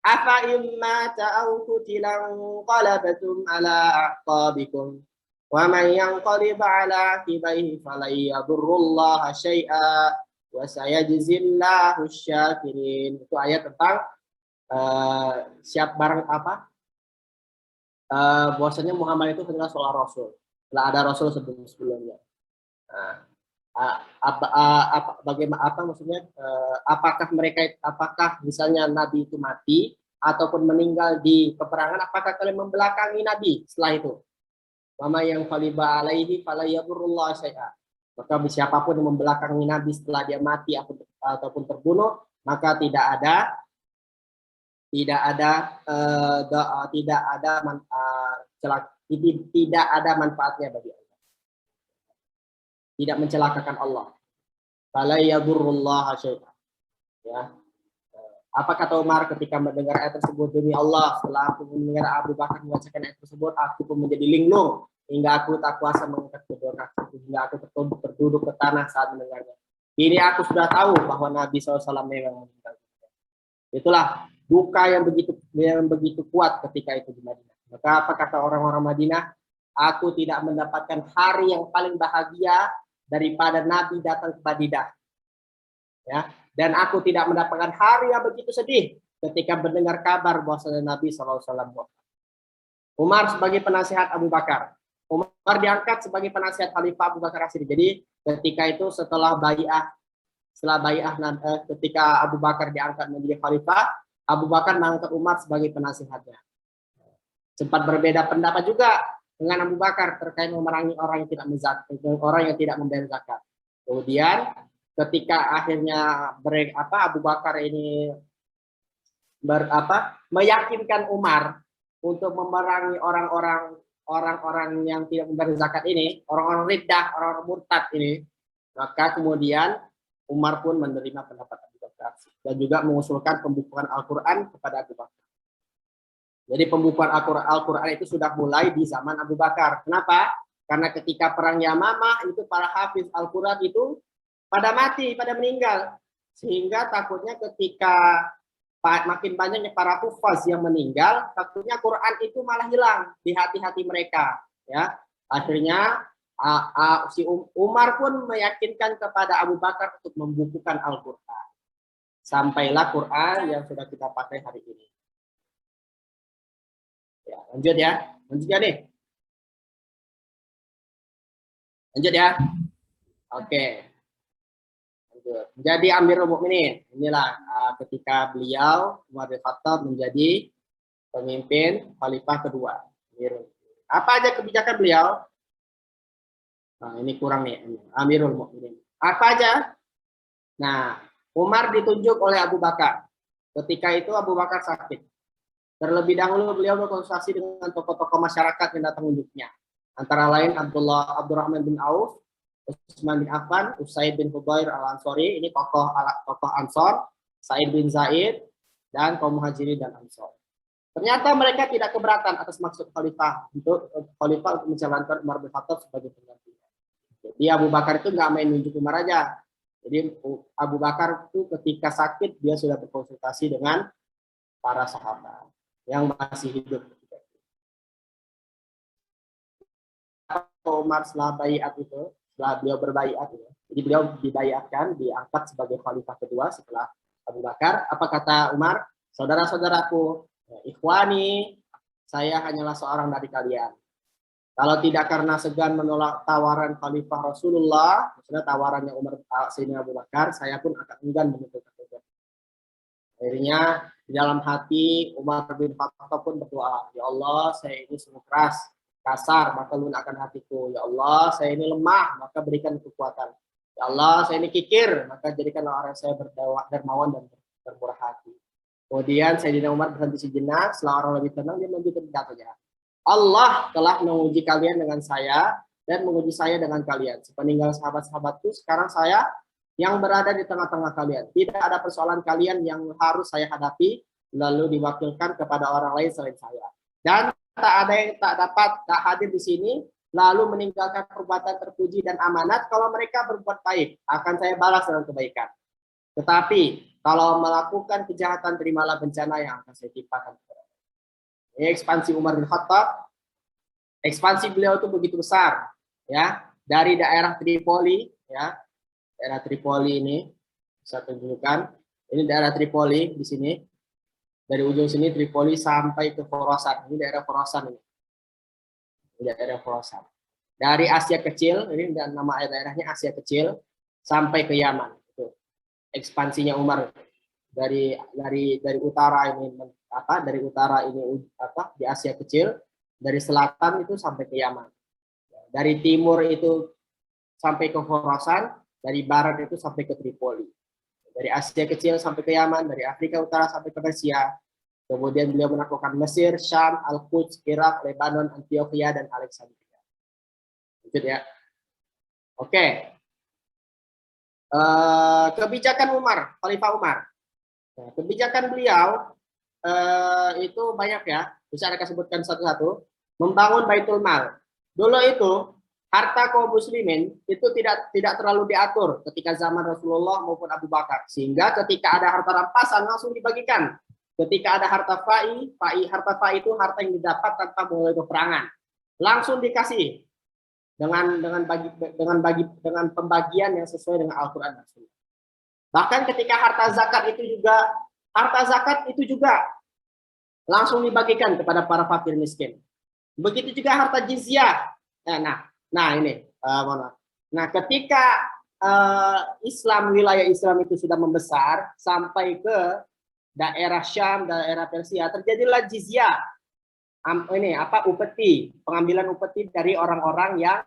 S1: Afa imma ta'aw qutilan qalabatum ala aqabikum. Wa man yanqalib ala aqibaihi falan yadurrullaha syai'a wa sayajzillahu syakirin. Itu ayat tentang siap barang apa? Bahwasanya Muhammad itu adalah seorang rasul. Telah ada rasul sebelumnya. Bagaimana apa maksudnya? Apakah misalnya Nabi itu mati ataupun meninggal di peperangan, apakah kalian membelakangi Nabi setelah itu? Mama yang faliba alaihi falayyaburullah syai'a. Maka siapapun yang membelakangi Nabi setelah dia mati ataupun terbunuh, maka tidak ada manfaatnya bagi Allah. Tidak mencelakakan Allah. Fala yadurrullah syai'a. Ya. Apa kata Umar ketika mendengar ayat tersebut? Demi Allah, setelah aku mendengar Abu Bakar membacakan ayat tersebut, aku pun menjadi linglung hingga aku tak kuasa mengangkat kedua kaki, hingga aku terduduk ke tanah saat mendengarnya. Ini aku sudah tahu bahwa Nabi SAW memang meninggal. Itulah duka yang begitu kuat ketika itu di Madinah. Maka apa kata orang-orang Madinah? Aku tidak mendapatkan hari yang paling bahagia daripada Nabi datang ke Madinah. Ya, dan aku tidak mendapatkan hari yang begitu sedih ketika mendengar kabar bahwasanya Nabi SAW. Umar sebagai penasihat Abu Bakar. Umar diangkat sebagai penasihat Khalifah Abu Bakar As-Siddiq. Jadi ketika itu setelah bai'ah ketika Abu Bakar diangkat menjadi khalifah, Abu Bakar mengangkat Umar sebagai penasihatnya. Sempat berbeda pendapat juga dengan Abu Bakar terkait memerangi orang yang tidak membayar zakat. Kemudian ketika akhirnya Abu Bakar ini meyakinkan Umar untuk memerangi orang-orang yang tidak membayar zakat ini, orang-orang riddah, orang-orang murtad ini, maka kemudian Umar pun menerima pendapat Abu Bakar dan juga mengusulkan pembukuan Al-Quran kepada Abu Bakar. Jadi pembukuan Al-Quran itu sudah mulai di zaman Abu Bakar. Kenapa? Karena ketika perang Yamamah itu para hafiz Al-Quran itu pada mati, pada meninggal. Sehingga takutnya ketika makin banyaknya para hufaz yang meninggal, takutnya Quran itu malah hilang di hati-hati mereka. Ya, akhirnya si Umar pun meyakinkan kepada Abu Bakar untuk membukukan Al-Quran. Sampailah Quran yang sudah kita pakai hari ini. Ya, lanjut ya. Lanjut ya nih. Lanjut ya. Oke. Lanjut. Menjadi Amirul Mukminin. Inilah ketika beliau Umar bin Khattab menjadi pemimpin khalifah kedua. Apa aja kebijakan beliau? Nah, ini kurang nih, Amirul Mukminin. Apa aja? Nah, Umar ditunjuk oleh Abu Bakar. Ketika itu Abu Bakar sakit. Terlebih dahulu beliau berkonsultasi dengan tokoh-tokoh masyarakat yang datang unjuknya. Antara lain Abdurrahman bin Auf, Utsman bin Affan, Usaid bin Hubair al-Ansori, ini tokoh Ansor, Sa'id bin Zaid, dan kaum Muhajirin dan Ansor. Ternyata mereka tidak keberatan atas maksud khalifah untuk mencalonkan Umar bin Khattab sebagai pengganti. Jadi Abu Bakar itu nggak main nunjuk Umar aja. Jadi Abu Bakar itu ketika sakit dia sudah berkonsultasi dengan para sahabat yang masih hidup. Umar setelah baiat itu, setelah beliau berbaiat, Jadi beliau dibayatkan, diangkat sebagai khalifah kedua setelah Abu Bakar. Apa kata Umar? Saudara-saudaraku, ikhwani, saya hanyalah seorang dari kalian. Kalau tidak karena segan menolak tawaran Khalifah Rasulullah, maksudnya tawarannya Umar Sayyidina Abu Bakar, saya pun akan enggan menentukan itu. Akhirnya di dalam hati Umar bin Khattab pun berdoa, ya Allah, saya ini sungguh keras, kasar, maka lunakkan hatiku. Ya Allah, saya ini lemah, maka berikan kekuatan. Ya Allah, saya ini kikir, maka jadikanlah orang saya dermawan dan bermurah hati. Kemudian Sayyidina Umar berhenti sejenak, setelah orang lebih tenang, dia melanjutkan pidatonya. Allah telah menguji kalian dengan saya dan menguji saya dengan kalian. Sepeninggal sahabat-sahabatku, sekarang saya yang berada di tengah-tengah kalian. Tidak ada persoalan kalian yang harus saya hadapi, lalu diwakilkan kepada orang lain selain saya. Dan tak ada yang tak hadir di sini, lalu meninggalkan perbuatan terpuji dan amanat. Kalau mereka berbuat baik, akan saya balas dengan kebaikan. Tetapi kalau melakukan kejahatan, terimalah bencana yang akan saya timpakan. Ini ekspansi Umar bin Khattab. Ekspansi beliau itu begitu besar, ya, dari daerah Tripoli, ya, daerah Tripoli ini bisa tunjukkan. Ini daerah Tripoli di sini, dari ujung sini Tripoli sampai ke Khorasan. Ini daerah Khorasan ini. Ini daerah Khorasan. Dari Asia Kecil, ini nama daerahnya Asia Kecil, sampai ke Yaman. Itu ekspansinya Umar dari utara ini dari utara ini di Asia Kecil, dari selatan itu sampai ke Yaman, dari timur itu sampai ke Khorasan, dari barat itu sampai ke Tripoli, dari Asia Kecil sampai ke Yaman, dari Afrika Utara sampai ke Persia. Kemudian beliau menaklukkan Mesir, Syam, Al-Quds, Irak, Lebanon, Antioquia, dan Alexandria. Lanjut ya. Oke. Kebijakan Umar, Khalifah Umar. Nah, kebijakan beliau itu banyak ya, bisa saya sebutkan satu-satu. Membangun Baitul Mal. Dulu itu harta kaum muslimin itu tidak terlalu diatur ketika zaman Rasulullah maupun Abu Bakar, sehingga ketika ada harta rampasan langsung dibagikan. Ketika ada harta harta fa'i itu harta yang didapat tanpa melalui peperangan, langsung dikasih dengan pembagian yang sesuai dengan Al-Qur'an. Bahkan ketika harta zakat itu juga langsung dibagikan kepada para fakir miskin. Begitu juga harta jizyah. Nah ini, nah ketika wilayah Islam itu sudah membesar sampai ke daerah Syam, daerah Persia, terjadilah jizyah. Upeti, pengambilan upeti dari orang-orang yang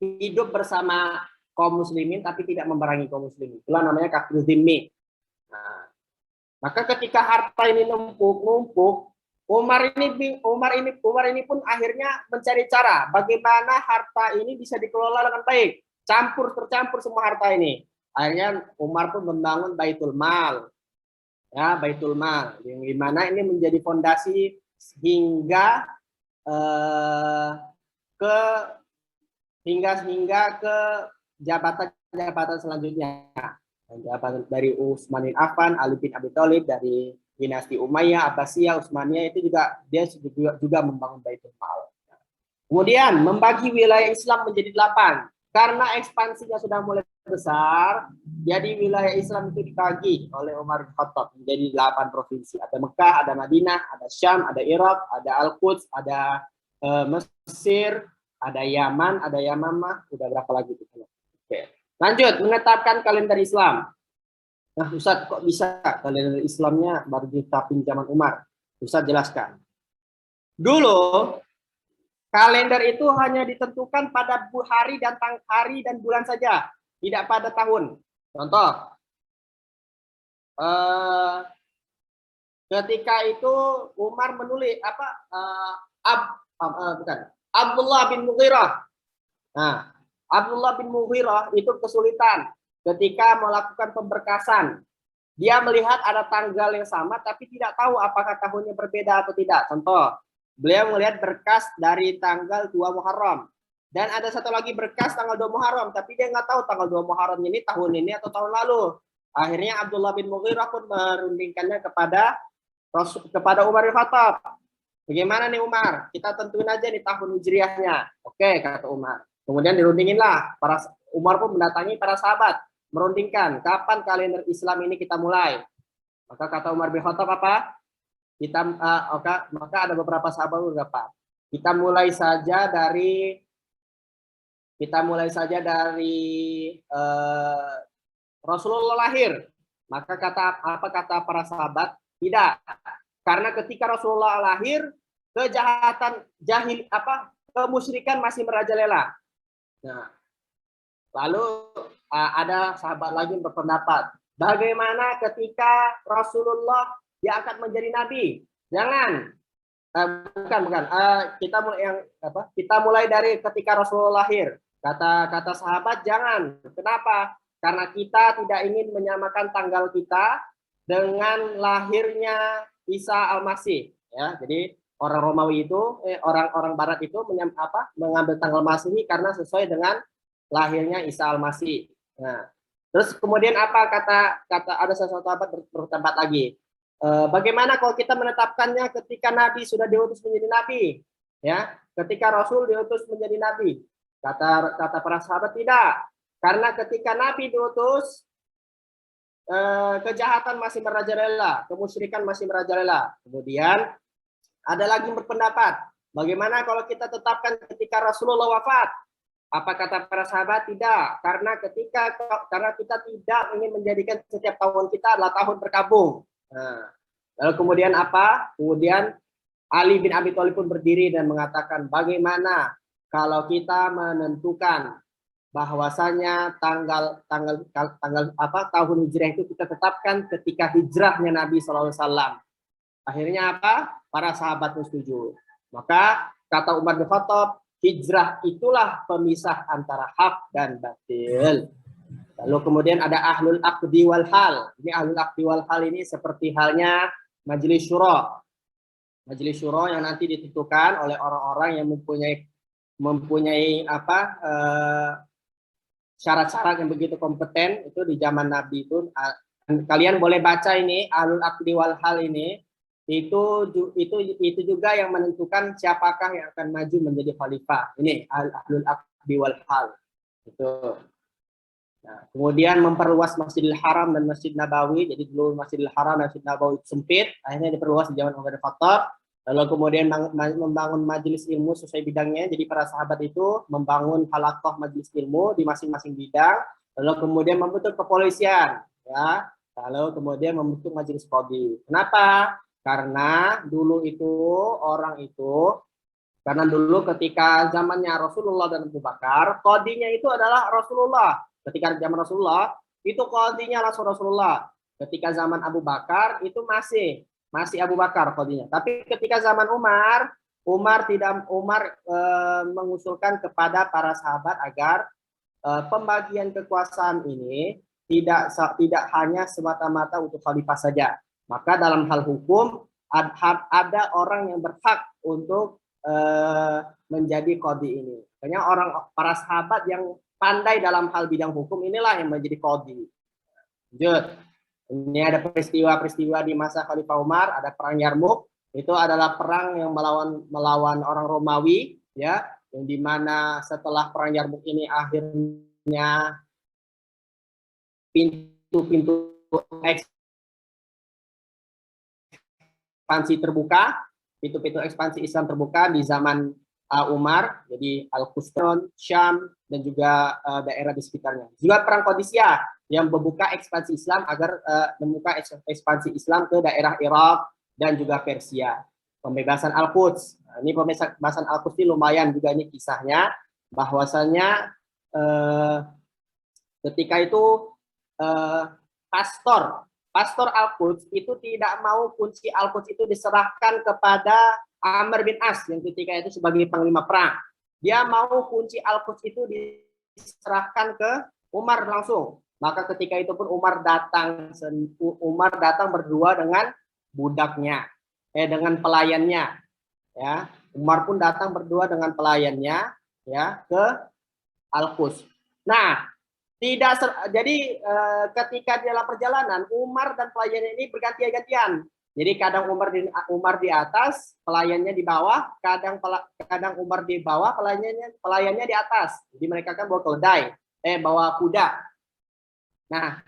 S1: hidup bersama kaum muslimin tapi tidak memerangi kaum muslimin. Itulah namanya kafir zimmi. Nah, maka ketika harta ini numpuk, Umar ini pun akhirnya mencari cara bagaimana harta ini bisa dikelola dengan baik, tercampur semua harta ini. Akhirnya Umar pun membangun Baitul Mal, ya, Baitul Mal, yang dimana ini menjadi fondasi hingga ke jabatan selanjutnya. Jabatan dari Utsman bin Affan, Ali bin Abi Thalib, dari dinasti Umayyah, Abbasiyah, Utsmaniyah, itu juga membangun Baitul Mal. Kemudian membagi wilayah Islam menjadi 8. Karena ekspansinya sudah mulai besar, jadi wilayah Islam itu dibagi oleh Umar bin Khattab menjadi 8 provinsi. Ada Mekah, ada Madinah, ada Syam, ada Irak, ada Al-Quds, ada Mesir, ada Yaman, ada Yamamah, udah berapa lagi itu? Oke. Lanjut, menetapkan kalender Islam. Nah, Ustaz, kok bisa kalender Islamnya baru ditetapin zaman Umar? Ustaz jelaskan. Dulu kalender itu hanya ditentukan pada hari dan bulan saja, tidak pada tahun. Contoh, ketika itu Umar menulis Abdullah bin Mughirah. Nah, Abdullah bin Mughirah itu kesulitan ketika melakukan pemberkasan. Dia melihat ada tanggal yang sama tapi tidak tahu apakah tahunnya berbeda atau tidak. Contoh, beliau melihat berkas dari tanggal 2 Muharram. Dan ada satu lagi berkas tanggal 2 Muharram, tapi dia nggak tahu tanggal 2 Muharram ini tahun ini atau tahun lalu. Akhirnya Abdullah bin Mughirah pun merundingkannya kepada Umar bin Khattab. Bagaimana nih Umar? Kita tentuin aja nih tahun hijriahnya. Oke, kata Umar. Kemudian dirundinginlah Umar pun mendatangi para sahabat, merundingkan, kapan kalender Islam ini kita mulai? Maka kata Umar bin Khattab apa? Maka ada beberapa sahabat beberapa. Kita mulai saja dari Rasulullah lahir. Maka kata para sahabat? Tidak. Karena ketika Rasulullah lahir, kejahatan kemusyrikan masih merajalela. Nah, lalu ada sahabat lagi yang berpendapat, bagaimana ketika Rasulullah diangkat menjadi nabi? Jangan. Bukan. Kita mulai dari ketika Rasulullah lahir. Kata sahabat jangan. Kenapa? Karena kita tidak ingin menyamakan tanggal kita dengan lahirnya Isa Al-Masih. Ya, jadi orang Romawi itu, orang Barat itu mengambil tanggal Masehi karena sesuai dengan lahirnya Isa Al-Masih. Nah, terus kemudian apa kata ada sesuatu bertempat lagi. Bagaimana kalau kita menetapkannya ketika Nabi sudah diutus menjadi Nabi, ya, ketika Rasul diutus menjadi Nabi? Kata para sahabat tidak, karena ketika Nabi diutus, kejahatan masih merajalela, kemusyrikan masih merajalela. Kemudian ada lagi yang berpendapat, bagaimana kalau kita tetapkan ketika Rasulullah wafat? Apa kata para sahabat? Tidak, karena kita tidak ingin menjadikan setiap tahun kita adalah tahun berkabung. Nah, lalu kemudian apa? Kemudian Ali bin Abi Thalib pun berdiri dan mengatakan, bagaimana kalau kita menentukan bahwasanya tahun hijrah itu kita tetapkan ketika hijrahnya Nabi SAW. Akhirnya apa? Para sahabat setuju. Maka kata Umar bin Khattab, hijrah itulah pemisah antara hak dan batil. Lalu kemudian ada ahlul aqdi wal hal. Ini ahlul aqdi wal hal ini seperti halnya majelis syura. Majelis syura yang nanti ditentukan oleh orang-orang yang mempunyai syarat-syarat yang begitu kompeten. Itu di zaman Nabi itu. Kalian boleh baca ini ahlul aqdi wal hal ini. Itu juga yang menentukan siapakah yang akan maju menjadi khalifah. Ini ahlul aqdi wal hal. Itu. Nah, kemudian memperluas Masjidil Haram dan Masjid Nabawi. Jadi dulu Masjidil Haram dan Masjid Nabawi sempit, akhirnya diperluas di zaman Umar bin Khattab. Lalu kemudian membangun majelis ilmu sesuai bidangnya. Jadi para sahabat itu membangun halaqah majelis ilmu di masing-masing bidang. Lalu kemudian membentuk kepolisian, ya. Lalu kemudian membentuk majelis qadhi. Kenapa? Karena dulu ketika zamannya Rasulullah dan Abu Bakar, qadhinya itu adalah Rasulullah. Ketika zaman Rasulullah, itu qadhinya Rasulullah. Ketika zaman Abu Bakar, itu masih Abu Bakar qadhinya. Tapi ketika zaman Umar mengusulkan kepada para sahabat agar pembagian kekuasaan ini tidak hanya semata-mata untuk khalifah saja. Maka dalam hal hukum ada orang yang berhak untuk menjadi qadhi ini. Makanya para sahabat yang pandai dalam hal bidang hukum inilah yang menjadi qadhi. Lanjut. Ini ada peristiwa-peristiwa di masa Khalifah Umar, ada perang Yarmuk. Itu adalah perang yang melawan orang Romawi, ya, yang dimana setelah perang Yarmuk ini akhirnya pintu-pintu ekspansi terbuka, pintu-pintu ekspansi Islam terbuka di zaman Umar, jadi Al-Qustan, Syam, dan juga daerah di sekitarnya. Juga perang Qadisiyah yang membuka ekspansi Islam agar membuka ekspansi Islam ke daerah Irak dan juga Persia. Pembebasan Al-Quds. Nah, ini pembebasan Al-Quds ini lumayan juga ini kisahnya, bahwasanya ketika itu pastor Al-Quds itu tidak mau kunci Al-Quds itu diserahkan kepada Amr bin As yang ketika itu sebagai panglima perang. Dia mau kunci Al-Quds itu diserahkan ke Umar langsung. Maka ketika itu pun Umar datang berdua dengan budaknya, dengan pelayannya, ya. Umar pun datang berdua dengan pelayannya, ya, ke Al-Quds. Nah, jadi ketika dalam perjalanan Umar dan pelayannya ini berganti-gantian. Jadi kadang Umar di atas, pelayannya di bawah, kadang Umar di bawah, pelayannya di atas. Jadi mereka kan bawa keledai. bawa kuda. Nah,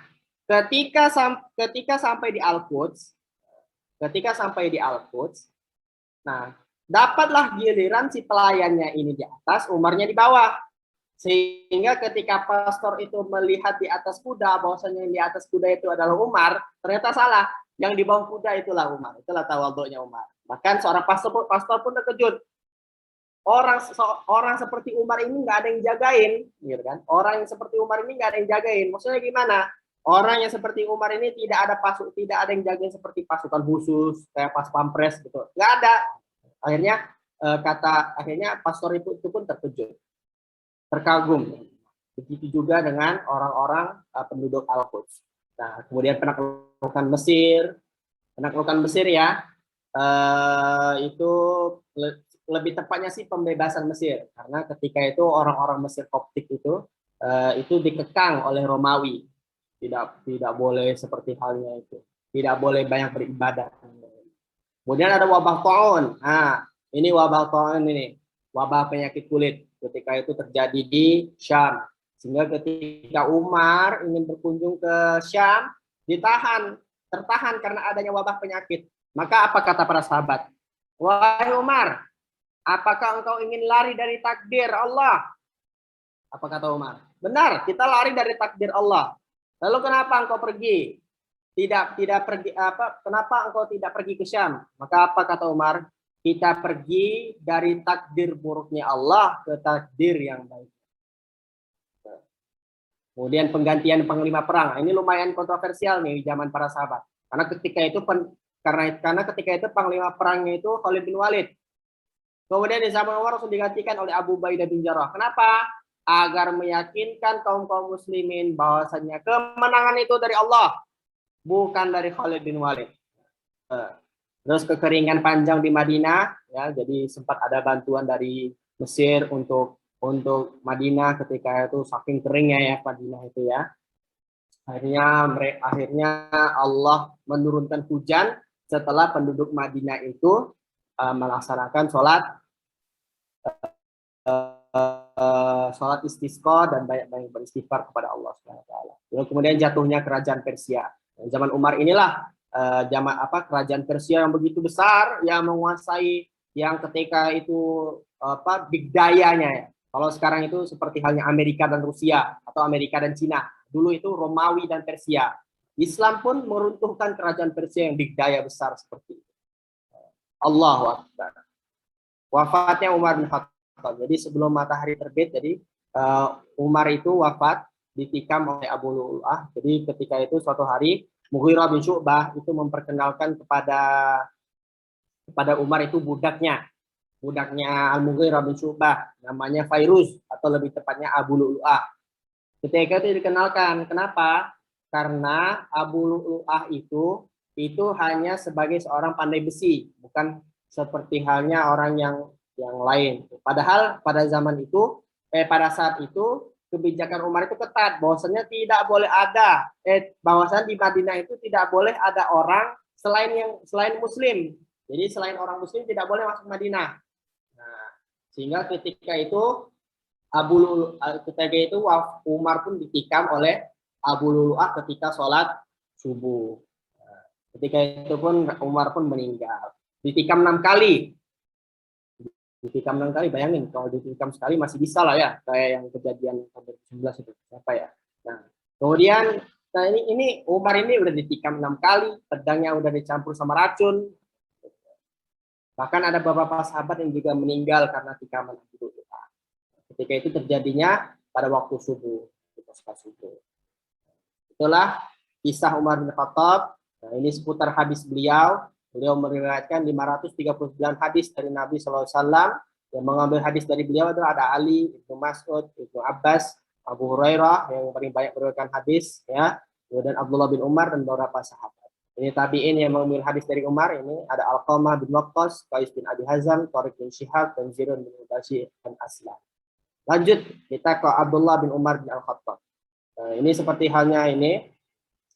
S1: ketika sampai di Al-Quds, nah, dapatlah giliran si pelayannya ini di atas, Umarnya di bawah. Sehingga ketika pastor itu melihat di atas kuda, bahwasanya yang di atas kuda itu adalah Umar, ternyata salah. Yang di bawah kuda itulah Umar. Itulah tawadhu'nya Umar. Bahkan seorang pastor pun terkejut. Orang seperti Umar ini nggak ada yang jagain, gitu kan? Orang yang seperti Umar ini nggak ada yang jagain. Maksudnya gimana? Orang yang seperti Umar ini tidak ada yang jagain seperti pasukan khusus kayak pas pampres gitu. Nggak ada. Akhirnya pastor itu pun terkejut, terkagum. Begitu juga dengan orang-orang penduduk Al-Quds. Nah, kemudian penaklukan Mesir ya, itu lebih tepatnya sih pembebasan Mesir, karena ketika itu orang-orang Mesir Koptik itu dikekang oleh Romawi, tidak boleh seperti halnya itu, tidak boleh banyak beribadah. Kemudian ada wabah taun. Nah, ini wabah taun ini, wabah penyakit kulit. Ketika itu terjadi di Syam, sehingga ketika Umar ingin berkunjung ke Syam, tertahan karena adanya wabah penyakit. Maka apa kata para sahabat? Wahai Umar, apakah engkau ingin lari dari takdir Allah? Apa kata Umar? Benar, kita lari dari takdir Allah. Lalu kenapa engkau pergi? Tidak pergi apa? Kenapa engkau tidak pergi ke Syam? Maka apa kata Umar? Kita pergi dari takdir buruknya Allah ke takdir yang baik. Kemudian penggantian panglima perang. Ini lumayan kontroversial nih di zaman para sahabat. Karena ketika itu panglima perangnya itu Khalid bin Walid. Kemudian di zaman Umar langsung digantikan oleh Abu Ubaidah bin Jarrah. Kenapa? Agar meyakinkan kaum muslimin bahwasanya kemenangan itu dari Allah, bukan dari Khalid bin Walid. Terus kekeringan panjang di Madinah, ya, jadi sempat ada bantuan dari Mesir untuk Madinah ketika itu saking keringnya ya Madinah itu ya. Akhirnya Allah menurunkan hujan setelah penduduk Madinah itu melaksanakan sholat istisqa dan banyak-banyak beristighfar kepada Allah SWT. Lalu kemudian jatuhnya kerajaan Persia. Zaman Umar inilah kerajaan Persia yang begitu besar yang menguasai, yang ketika itu big dayanya ya. Kalau sekarang itu seperti halnya Amerika dan Rusia atau Amerika dan Cina. Dulu itu Romawi dan Persia. Islam pun meruntuhkan kerajaan Persia yang big daya besar seperti itu. Allahu Akbar. Wafatnya Umar bin Khattab. Jadi sebelum matahari terbit, jadi Umar itu wafat ditikam oleh Abu Lu'lu'ah. Jadi ketika itu suatu hari Mughirah bin Syu'bah itu memperkenalkan kepada Umar itu budaknya Al-Mughirah bin Syu'bah, namanya Fairuz atau lebih tepatnya Abu Lu'lu'ah. Ketika itu dikenalkan, kenapa? Karena Abu Lu'lu'ah itu hanya sebagai seorang pandai besi, bukan seperti halnya orang yang lain. Padahal pada saat itu kebijakan Umar itu ketat, bahwasanya tidak boleh ada bahwasanya di Madinah itu tidak boleh ada orang selain Muslim. Jadi selain orang Muslim tidak boleh masuk Madinah. Nah, sehingga ketika itu Umar pun ditikam oleh Abu Lu'lu'ah ketika sholat subuh. Nah, ketika itu pun Umar pun meninggal. Ditikam 6 kali. Bayangin kalau ditikam sekali masih bisa lah ya, kayak yang kejadian 2019 itu apa ya. Nah, kemudian ini Umar ini udah ditikam 6 kali, pedangnya udah dicampur sama racun. Bahkan ada beberapa sahabat yang juga meninggal karena tikaman Abu Lu'lu'ah. Ketika itu terjadinya pada waktu subuh, Itulah kisah Umar bin Khattab. Nah, ini seputar hadis beliau. Beliau meriwayatkan 539 hadis dari Nabi SAW. Yang mengambil hadis dari beliau adalah ada Ali, Ibnu Mas'ud, Ibnu Abbas, Abu Hurairah yang paling banyak meriwayatkan hadis, ya. Kemudian Abdullah bin Umar dan beberapa sahabat. Ini tabi'in yang mengambil hadis dari Umar. Ini ada Alqamah bin Waqqas, Qais bin Abi Hazam, Tariq bin Syihab, dan Zirun bin Bashir dan Aslam. Lanjut kita ke Abdullah bin Umar bin Al-Khattab. Nah, ini seperti halnya ini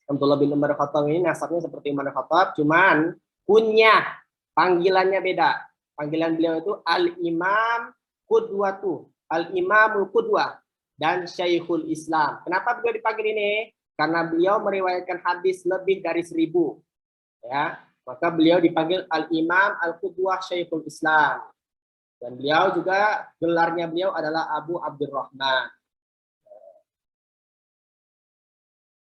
S1: Abdullah bin Umar Al-Khattab ini nasabnya seperti Umar Al-Khattab, cuman kunyah, panggilannya beda. Panggilan beliau itu Al-Imam Qudwatu, Al-Imamul Qudwah. dan Syekhul Islam. Kenapa beliau dipanggil ini? Karena beliau meriwayatkan hadis lebih dari 1000. Ya, maka beliau dipanggil Al-Imam Al-Qudwah Syekhul Islam. Dan beliau juga gelarnya beliau adalah Abu Abdurrahman.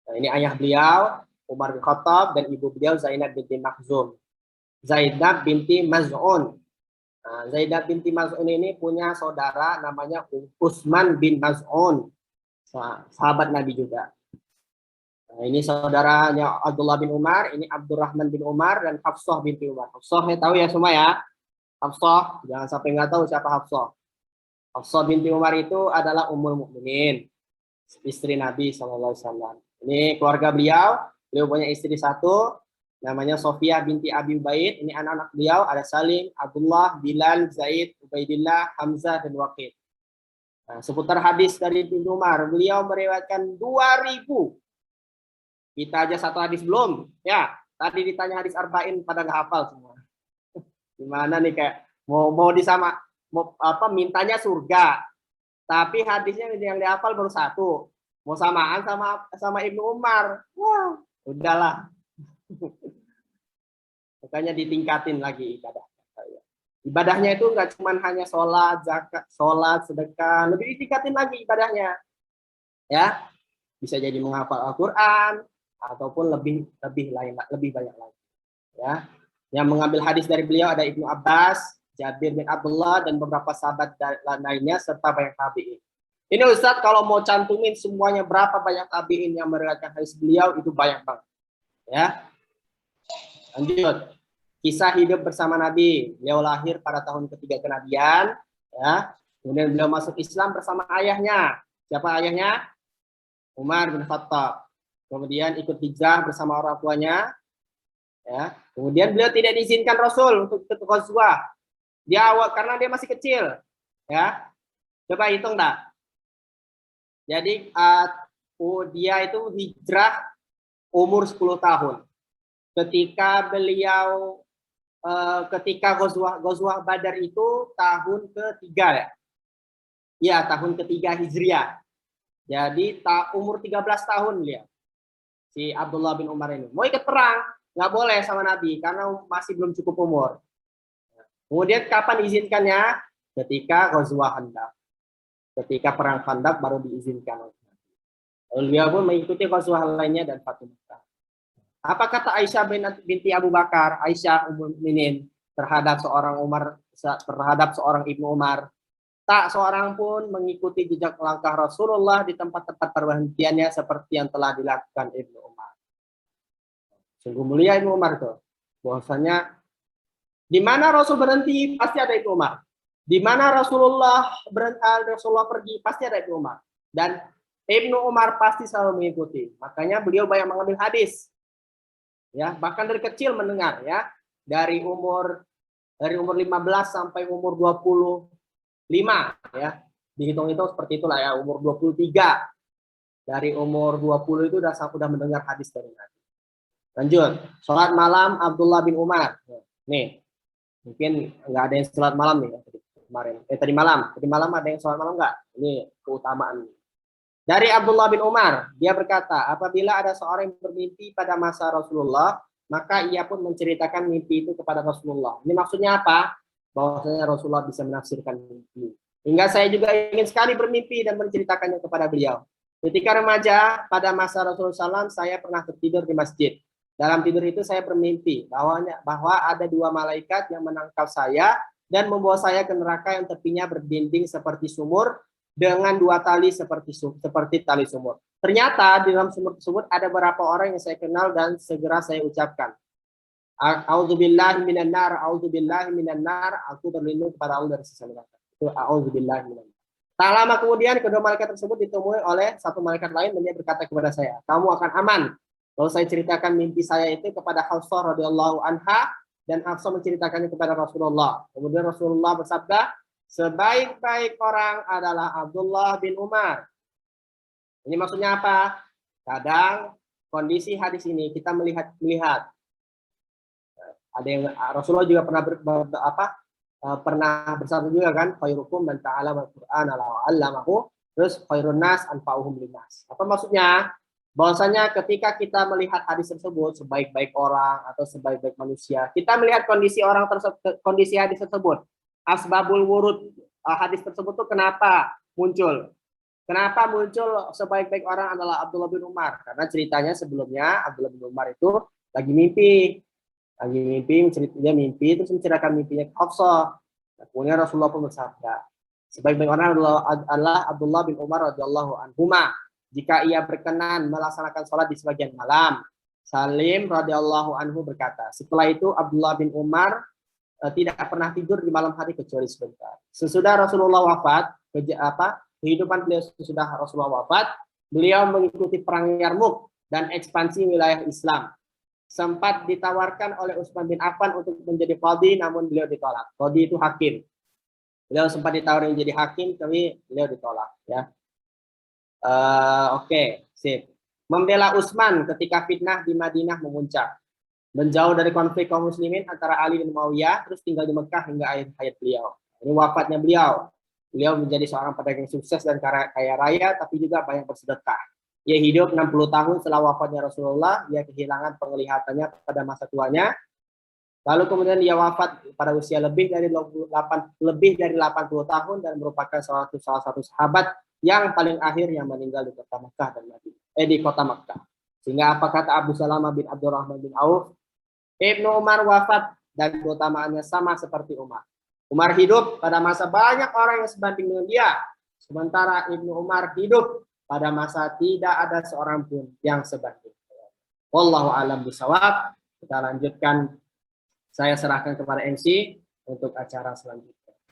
S1: Nah, ini ayah beliau Umar bin Khattab dan ibu beliau Zainab binti Makhzum. Zainab binti Maz'un. Nah, Zainab binti Maz'un ini punya saudara namanya Utsman bin Maz'un. Sahabat Nabi juga. Nah, ini saudaranya Abdullah bin Umar, ini Abdurrahman bin Umar dan Hafsah binti Umar. Hafsah tahu ya semua ya? Hafsah, jangan sampai nggak tahu siapa Hafsah. Hafsah binti Umar itu adalah Ummul Mukminin, istri Nabi SAW. Ini keluarga beliau punya istri satu, namanya Sofia binti Abi Ubaid. Ini anak-anak beliau, ada Salim, Abdullah, Bilal, Zaid, Ubaidillah, Hamzah, dan Waqid. Nah, seputar hadis dari Ibnu Umar, beliau meriwayatkan 2000. Kita aja satu hadis belum, ya. Tadi ditanya hadis arba'in pada nggak hafal semua. Gimana nih kayak mau disama mintanya surga, tapi hadisnya yang dihafal baru satu. Mau samaan sama Ibnu Umar, wah udahlah. Makanya ditingkatin lagi ibadah. Ibadahnya itu nggak cuma hanya sholat, zakat, sholat, sedekah, lebih ditingkatin lagi ibadahnya. Ya, bisa jadi menghafal Al-Quran ataupun lebih banyak lagi. Ya, yang mengambil hadis dari beliau ada Ibnu Abbas, Jabir bin Abdullah dan beberapa sahabat lainnya serta banyak tabi'in. Ini Ustadz kalau mau cantumin semuanya berapa banyak tabi'in yang meriwayatkan hadis beliau itu banyak banget. Ya. Lanjut. Kisah hidup bersama Nabi. Beliau lahir pada tahun ketiga kenabian, ya. Kemudian beliau masuk Islam bersama ayahnya. Siapa ayahnya? Umar bin Khattab. Kemudian ikut hijrah bersama orang tuanya. Ya. Kemudian beliau tidak diizinkan Rasul untuk ikut ghazwah. Dia awal karena dia masih kecil. Ya. Coba hitung dah. Jadi dia itu hijrah umur 10 tahun. Ketika beliau ketika Ghazwah Badar itu tahun ketiga ya. Ya, tahun ketiga Hijriah. Jadi umur 13 tahun dia. Si Abdullah bin Umar ini mau ikut perang, nggak boleh sama Nabi karena masih belum cukup umur. Kemudian kapan izinkannya? Ketika Ghazwah Khandaq. Ketika perang Khandaq baru diizinkan. Lalu dia pun mengikuti Ghazwah lainnya dan Fathu Makkah. Apa kata Aisyah binti Abu Bakar, Aisyah Ummul Mukminin terhadap seorang Ibnu Umar? Tak seorang pun mengikuti jejak langkah Rasulullah di tempat-tempat perhentiannya seperti yang telah dilakukan Ibnu Umar. Sungguh mulia Ibnu Umar itu. Bahwasanya di mana Rasul berhenti pasti ada Ibnu Umar. Di mana Rasulullah pergi pasti ada Ibnu Umar. Dan Ibnu Umar pasti selalu mengikuti. Makanya beliau banyak mengambil hadis. Ya, bahkan dari kecil mendengar ya. Dari umur 15 sampai umur 25 ya. Dihitung-hitung seperti itulah ya, umur 23. Dari umur 20 itu sudah mendengar hadis dari Nabi. Lanjut, sholat malam Abdullah bin Umar. Nih, mungkin nggak ada yang sholat malam nih kemarin. Tadi malam ada yang sholat malam nggak? Ini keutamaan. Dari Abdullah bin Umar, dia berkata, apabila ada seorang yang bermimpi pada masa Rasulullah, maka ia pun menceritakan mimpi itu kepada Rasulullah. Ini maksudnya apa? Bahwasanya Rasulullah bisa menafsirkan mimpi. Hingga saya juga ingin sekali bermimpi dan menceritakannya kepada beliau. Ketika remaja, pada masa Rasulullah SAW, saya pernah tertidur di masjid. Dalam tidur itu saya bermimpi bahwa ada 2 malaikat yang menangkap saya dan membawa saya ke neraka yang tepinya berdinding seperti sumur, dengan 2 tali seperti tali sumur. Ternyata di dalam sumur tersebut ada beberapa orang yang saya kenal dan segera saya ucapkan, A'udzubillahi minan nar, a'udzubillahi minan nar, aku berlindung kepada Allah dari siksa neraka. Itu a'udzubillahi minan nar. Tak lama kemudian kedua malaikat tersebut ditemui oleh satu malaikat lain dan dia berkata kepada saya, kamu akan aman. Lalu saya ceritakan mimpi saya itu kepada Hafsah radhiyallahu anha dan Hafsah menceritakannya kepada Rasulullah. Kemudian Rasulullah bersabda, sebaik-baik orang adalah Abdullah bin Umar. Ini maksudnya apa? Kadang kondisi hadis ini kita melihat ada yang Rasulullah juga pernah bersabda juga kan, khairukum man ta'allama al-Qur'ana wa 'allamahu. Terus khairun nas anfa'uhum linnas. Apa maksudnya? Bahwasanya ketika kita melihat hadis tersebut, sebaik-baik orang atau sebaik-baik manusia, kita melihat kondisi orang tersebut, kondisi hadis tersebut, asbabul wurud hadis tersebut tuh kenapa muncul? Kenapa muncul sebaik-baik orang adalah Abdullah bin Umar? Karena ceritanya sebelumnya Abdullah bin Umar itu lagi mimpi, dia mimpi terus menceritakan mimpinya ke Hafsah. Kemudian Rasulullah pun bersabda, sebaik-baik orang adalah Abdullah bin Umar radhiyallahu anhuma. Jika ia berkenan melaksanakan sholat di sebagian malam. Salim radhiyallahu anhu berkata, setelah itu Abdullah bin Umar tidak pernah tidur di malam hari kecuali sebentar. Sesudah Rasulullah wafat, kehidupan beliau sesudah Rasulullah wafat, beliau mengikuti perang Yarmuk dan ekspansi wilayah Islam. Sempat ditawarkan oleh Utsman bin Affan untuk menjadi qadhi, namun beliau ditolak. Qadhi itu hakim. Beliau sempat ditawarin jadi hakim, tapi beliau ditolak. Ya. Oke, sip. Membela Utsman ketika fitnah di Madinah memuncak. Menjauh dari konflik kaum muslimin antara Ali dan Muawiyah, terus tinggal di Mekah hingga akhir hayat beliau. Ini wafatnya beliau. Beliau menjadi seorang pedagang sukses dan kaya raya, tapi juga banyak bersedekah. Ia hidup 60 tahun setelah wafatnya Rasulullah. Ia kehilangan penglihatannya pada masa tuanya. Lalu kemudian dia wafat pada usia lebih dari 80 tahun dan merupakan salah satu sahabat yang paling akhir yang meninggal di kota Mekah dan Madinah. Di kota Mekah. Sehingga apa kata Abu Salamah bin Abdurrahman bin Auf? Ibnu Umar wafat dan keutamaannya sama seperti Umar. Umar hidup pada masa banyak orang yang sebanding dengan dia. Sementara Ibnu Umar hidup pada masa tidak ada seorang pun yang sebanding. Wallahu a'lam bishawab. Kita lanjutkan. Saya serahkan kepada MC untuk acara selanjutnya.